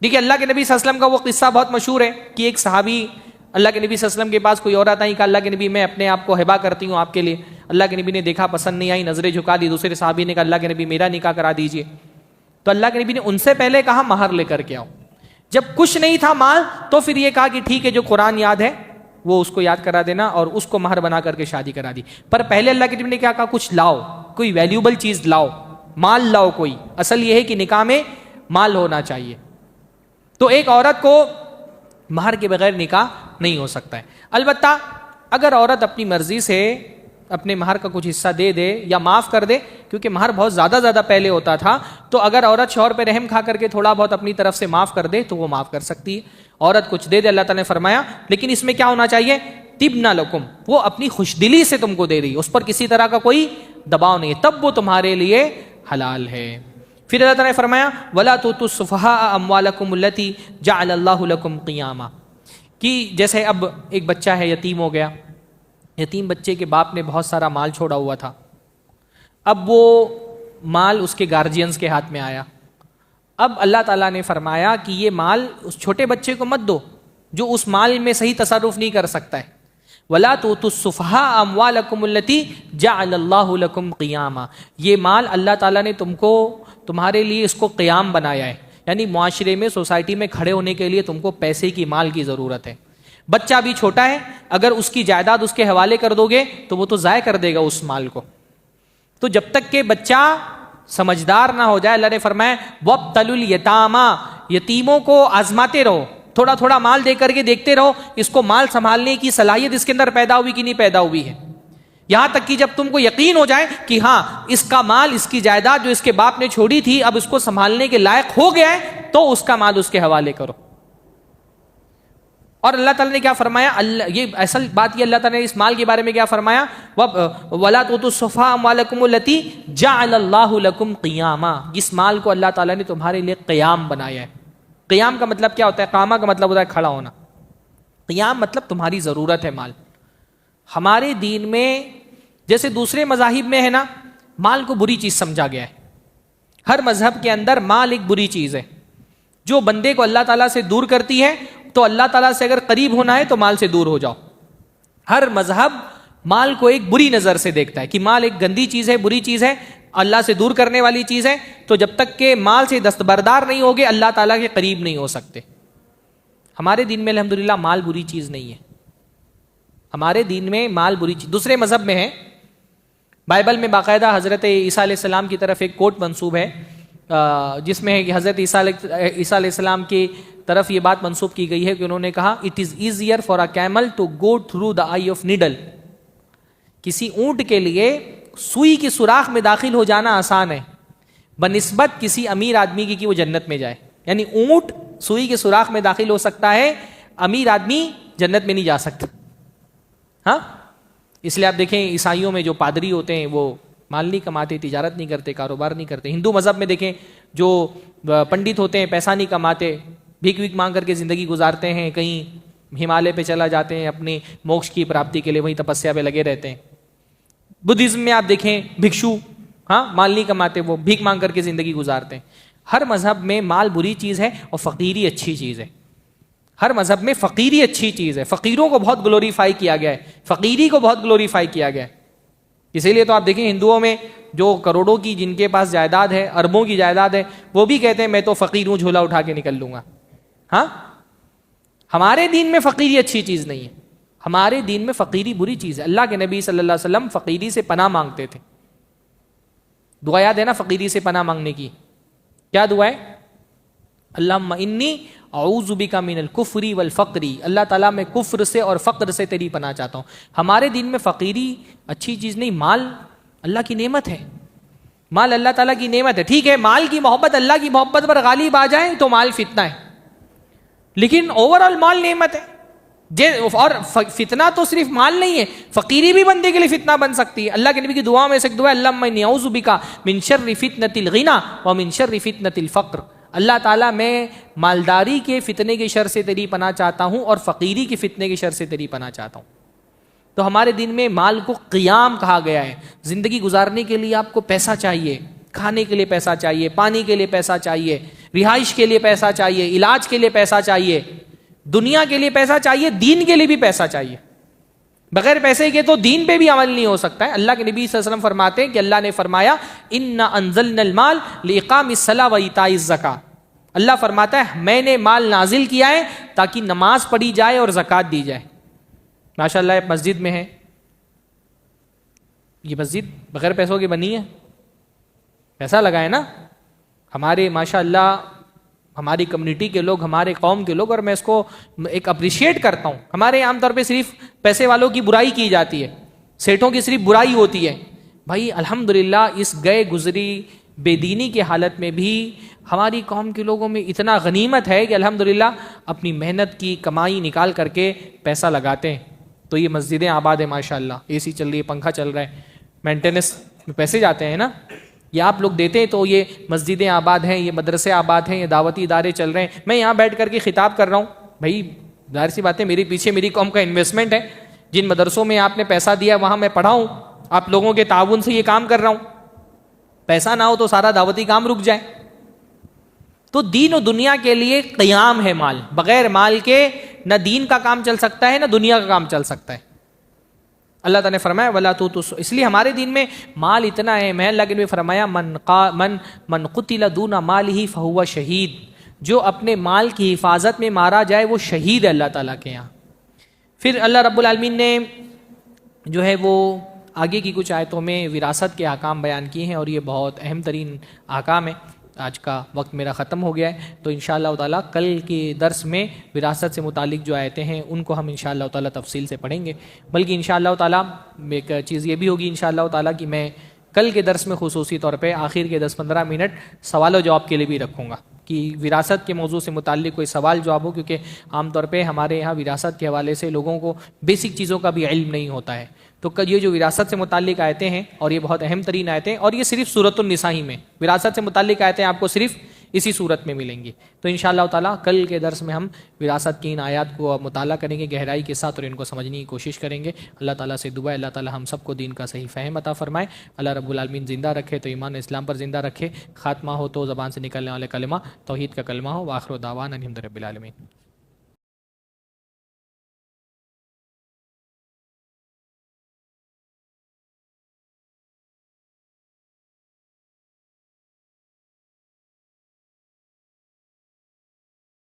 دیکھیے اللہ کے نبی صلی اللہ علیہ وسلم کا وہ قصہ بہت مشہور ہے کہ ایک صحابی اللہ کے نبی صلی اللہ علیہ وسلم کے پاس کوئی عورت آئی، کہا اللہ کے نبی میں اپنے آپ کو ہبا کرتی ہوں آپ کے لیے. اللہ کے نبی نے دیکھا پسند نہیں آئی، نظریں جھکا دی. دوسرے صحابی نے کہا اللہ کے نبی میرا نکاح کرا دیجئے. تو اللہ کے نبی نے ان سے پہلے کہا مہر لے کر کے آؤ. جب کچھ نہیں تھا مال تو پھر یہ کہا کہ ٹھیک ہے جو قرآن یاد ہے وہ اس کو یاد کرا دینا اور اس کو مہر بنا کر کے شادی کرا دی. پر پہلے اللہ کے نبی نے کیا کہا؟ کچھ لاؤ، کوئی ویلیوبل چیز لاؤ، مال لاؤ کوئی. اصل یہ ہے کہ نکاح میں مال ہونا چاہیے. تو ایک عورت کو مہر کے بغیر نکاح نہیں ہو سکتا ہے. البتہ اگر عورت اپنی مرضی سے اپنے مہر کا کچھ حصہ دے دے یا معاف کر دے، کیونکہ مہر بہت زیادہ پہلے ہوتا تھا، تو اگر عورت شوہر پہ رحم کھا کر کے تھوڑا بہت اپنی طرف سے معاف کر دے تو وہ معاف کر سکتی ہے. عورت کچھ دے دے، اللہ تعالیٰ نے فرمایا، لیکن اس میں کیا ہونا چاہیے؟ طبن لکم، وہ اپنی خوش دلی سے تم کو دے رہی ہے، اس پر کسی طرح کا کوئی دباؤ نہیں ہے، تب وہ تمہارے لیے حلال ہے. پھر اللہ تعالیٰ نے فرمایا وَلَا تُؤْتُوا السُّفَهَاءَ أَمْوَالَكُمُ الَّتِي جَعَلَ اللَّهُ لَكُمْ قِيَامًا. کہ جیسے اب ایک بچہ ہے، یتیم ہو گیا، یتیم بچے کے باپ نے بہت سارا مال چھوڑا ہوا تھا. اب وہ مال اس کے گارجینز کے ہاتھ میں آیا. اب اللہ تعالیٰ نے فرمایا کہ یہ مال اس چھوٹے بچے کو مت دو جو اس مال میں صحیح تصرف نہیں کر سکتا ہے. وَلَا تُؤْتُوا السُّفَهَاءَ أَمْوَالَكُمُ الَّتِي جَعَلَ اللَّهُ لَكُمْ قِيَامًا. یہ مال اللہ تعالیٰ نے تمہارے لیے اس کو قیام بنایا ہے، یعنی معاشرے میں، سوسائٹی میں کھڑے ہونے کے لیے تم کو پیسے کی، مال کی ضرورت ہے. بچہ بھی چھوٹا ہے، اگر اس کی جائیداد اس کے حوالے کر دو گے تو وہ تو ضائع کر دے گا اس مال کو. تو جب تک کہ بچہ سمجھدار نہ ہو جائے، اللہ نے فرمایا وَابْتَلُوا الْيَتَامَىٰ، یتیموں کو آزماتے رہو، تھوڑا تھوڑا مال دے کر کے دیکھتے رہو اس کو مال سنبھالنے کی صلاحیت اس کے اندر پیدا ہوئی کہ نہیں پیدا ہوئی ہے. یہاں تک کہ جب تم کو یقین ہو جائے کہ ہاں اس کا مال، اس کی جائیداد جو اس کے باپ نے چھوڑی تھی اب اس کو سنبھالنے کے لائق ہو گیا ہے، تو اس کا مال اس کے حوالے کرو. اور اللہ تعالیٰ نے کیا فرمایا؟ یہ اصل بات، یہ اللہ تعالیٰ نے اس مال کے بارے میں کیا فرمایا؟ وَلَا تُؤْتُوا السُّفَهَاءَ أَمْوَالَكُمُ الَّتِي جَعَلَ اللَّهُ لَكُمْ قِيَامًا. جس مال کو اللہ تعالیٰ نے تمہارے لیے قیام بنایا ہے. قیام کا مطلب کیا ہوتا ہے؟ قامہ کا مطلب ہوتا ہے کھڑا ہونا. قیام مطلب تمہاری ضرورت ہے مال. ہمارے دین میں جیسے دوسرے مذاہب میں ہے نا، مال کو بری چیز سمجھا گیا ہے. ہر مذہب کے اندر مال ایک بری چیز ہے جو بندے کو اللہ تعالیٰ سے دور کرتی ہے. تو اللہ تعالیٰ سے اگر قریب ہونا ہے تو مال سے دور ہو جاؤ. ہر مذہب مال کو ایک بری نظر سے دیکھتا ہے کہ مال ایک گندی چیز ہے، بری چیز ہے، اللہ سے دور کرنے والی چیز ہے. تو جب تک کہ مال سے دستبردار نہیں ہوگے اللہ تعالیٰ کے قریب نہیں ہو سکتے. ہمارے دین میں الحمدللہ مال بری چیز نہیں ہے. ہمارے دین میں مال بری چیز، دوسرے مذہب میں ہے. بائبل میں باقاعدہ حضرت عیسیٰ علیہ السلام کی طرف ایک کوٹ منسوب ہے جس میں ہے کہ حضرت عیسیٰ علیہ السلام کی طرف یہ بات منسوب کی گئی ہے کہ انہوں نے کہا it is easier for a camel to go through the eye of needle. کسی اونٹ کے لیے سوئی کی سوراخ میں داخل ہو جانا آسان ہے بنسبت کسی امیر آدمی کی کہ وہ جنت میں جائے. یعنی اونٹ سوئی کے سوراخ میں داخل ہو سکتا ہے، امیر آدمی جنت میں نہیں جا سکتا. ہاں، اس لیے آپ دیکھیں عیسائیوں میں جو پادری ہوتے ہیں وہ مال نہیں کماتے، تجارت نہیں کرتے، کاروبار نہیں کرتے. ہندو مذہب میں دیکھیں جو پنڈت ہوتے ہیں پیسہ نہیں کماتے، بھیک ویک مانگ کر کے زندگی گزارتے ہیں، کہیں ہمالیہ پہ چلا جاتے ہیں اپنے موکش کی پراپتی کے لیے، وہیں تپسیا پہ لگے رہتے ہیں. بدھزم میں آپ دیکھیں بھکشو، ہاں، مال نہیں کماتے، وہ بھیک مانگ کر کے زندگی گزارتے ہیں. ہر مذہب میں مال بری چیز ہے اور فقیری اچھی چیز ہے. ہر مذہب میں فقیری اچھی چیز ہے. فقیروں کو بہت گلوریفائی کیا گیا ہے، فقیری کو بہت گلوریفائی کیا گیا ہے. اسی لیے تو آپ دیکھیں ہندوؤں میں جو کروڑوں کی جن کے پاس جائیداد ہے، اربوں کی جائیداد ہے، وہ بھی کہتے ہیں میں تو فقیر ہوں، جھولا اٹھا کے نکل لوں گا. ہاں، ہمارے دین میں فقیری اچھی چیز نہیں ہے، ہمارے دین میں فقیری بری چیز ہے. اللہ کے نبی صلی اللہ علیہ وسلم فقیری سے پناہ مانگتے تھے. دعا یاد ہے نا فقیری سے پناہ مانگنے کی؟ کیا دعا ہے؟ اللہم انی اعوذ بک من الکفر والفقر. اللہ تعالیٰ میں کفر سے اور فقر سے تیری پناہ چاہتا ہوں. ہمارے دین میں فقیری اچھی چیز نہیں، مال اللہ کی نعمت ہے، مال اللہ تعالیٰ کی نعمت ہے. ٹھیک ہے، مال کی محبت اللہ کی محبت پر غالب آ جائے تو مال فتنہ ہے، لیکن اوور آل مال نعمت ہے. اور فتنہ تو صرف مال نہیں ہے، فقیری بھی بندے کے لیے فتنہ بن سکتی ہے. اللہ کے نبی کی دعا میں سے ایک دعا ہے اللہم انی اعوذ بک من شر فتنۃ الغنی ومن شر فتنۃ الفقر. اللہ تعالیٰ میں مالداری کے فتنے کی شر سے تیری پناہ چاہتا ہوں اور فقیری کے فتنے کی شر سے تیری پناہ چاہتا ہوں. تو ہمارے دین میں مال کو قیام کہا گیا ہے. زندگی گزارنے کے لیے آپ کو پیسہ چاہیے، کھانے کے لیے پیسہ چاہیے، پانی کے لیے پیسہ چاہیے، رہائش کے لیے پیسہ چاہیے، علاج کے لیے پیسہ چاہیے، دنیا کے لیے پیسہ چاہیے، دین کے لیے بھی پیسہ چاہیے. بغیر پیسے کے تو دین پہ بھی عمل نہیں ہو سکتا ہے. اللہ کے نبی صلی اللہ علیہ وسلم فرماتے ہیں کہ اللہ نے فرمایا انا انزلنا المال لاقام الصلاۃ و ایتاء الزکاۃ. اللہ فرماتا ہے میں نے مال نازل کیا ہے تاکہ نماز پڑھی جائے اور زکوٰۃ دی جائے. ماشاء اللہ ایک مسجد میں ہے، یہ مسجد بغیر پیسوں کی بنی ہے، پیسہ لگا ہے نا ہمارے ماشاء اللہ ہماری کمیونٹی کے لوگ، ہمارے قوم کے لوگ، اور میں اس کو ایک اپریشیٹ کرتا ہوں. ہمارے عام طور پہ صرف پیسے والوں کی برائی کی جاتی ہے، سیٹھوں کی صرف برائی ہوتی ہے. بھائی الحمدللہ اس گئے گزری بے دینی کی حالت میں بھی ہماری قوم کے لوگوں میں اتنا غنیمت ہے کہ الحمدللہ اپنی محنت کی کمائی نکال کر کے پیسہ لگاتے ہیں. تو یہ مسجدیں آباد ہیں ماشاء اللہ، اے سی چل رہی ہے، پنکھا چل رہا ہے، مینٹیننس میں پیسے جاتے ہیں نا، یہ آپ لوگ دیتے ہیں تو یہ مسجدیں آباد ہیں، یہ مدرسے آباد ہیں، یہ دعوتی ادارے چل رہے ہیں. میں یہاں بیٹھ کر کے خطاب کر رہا ہوں، بھائی ظاہر سی بات ہے میرے پیچھے میری قوم کا انویسٹمنٹ ہے. جن مدرسوں میں آپ نے پیسہ دیا وہاں میں پڑھا ہوں، آپ لوگوں کے تعاون سے یہ کام کر رہا ہوں. پیسہ نہ ہو تو سارا دعوتی کام رک جائے. تو دین و دنیا کے لیے قیام ہے مال. بغیر مال کے نہ دین کا کام چل سکتا ہے نہ دنیا کا کام چل سکتا ہے. اللہ تعالیٰ نے فرمایا ولا اس لیے ہمارے دین میں مال اتنا ہے. میں اللہ کے نبی فرمایا من قتل دون مالہ فہو شہید. جو اپنے مال کی حفاظت میں مارا جائے وہ شہید ہے اللہ تعالیٰ کے یہاں. پھر اللہ رب العالمین نے جو ہے وہ آگے کی کچھ آیتوں میں وراثت کے احکام بیان کیے ہیں، اور یہ بہت اہم ترین احکام ہیں. آج کا وقت میرا ختم ہو گیا ہے، تو انشاءاللہ تعالیٰ کل کے درس میں وراثت سے متعلق جو آیتیں ہیں ان کو ہم انشاءاللہ تعالیٰ تفصیل سے پڑھیں گے. بلکہ انشاءاللہ تعالیٰ ایک چیز یہ بھی ہوگی انشاءاللہ تعالیٰ کہ میں کل کے درس میں خصوصی طور پہ آخر کے 10-15 منٹ سوال و جواب کے لیے بھی رکھوں گا کہ وراثت کے موضوع سے متعلق کوئی سوال جواب ہو، کیونکہ عام طور پہ ہمارے یہاں وراثت کے حوالے سے لوگوں کو بیسک چیزوں کا بھی علم نہیں ہوتا ہے. تو یہ جو وراثت سے متعلق آیتیں ہیں، اور یہ بہت اہم ترین آیتیں، اور یہ صرف سورۃ النساء ہی میں وراثت سے متعلق آیتیں آپ کو صرف اسی صورت میں ملیں گی. تو انشاءاللہ تعالیٰ کل کے درس میں ہم وراثت کی ان آیات کو مطالعہ کریں گے گہرائی کے ساتھ، اور ان کو سمجھنے کی کوشش کریں گے. اللہ تعالیٰ سے دعا ہے اللہ تعالیٰ ہم سب کو دین کا صحیح فہم عطا فرمائے. اللہ رب العالمین زندہ رکھے تو ایمان اسلام پر زندہ رکھے، خاتمہ ہو تو زبان سے نکلنے والے کلمہ توحید کا کلمہ ہو. وآخر دعوانا الحمد للہ رب العالمین.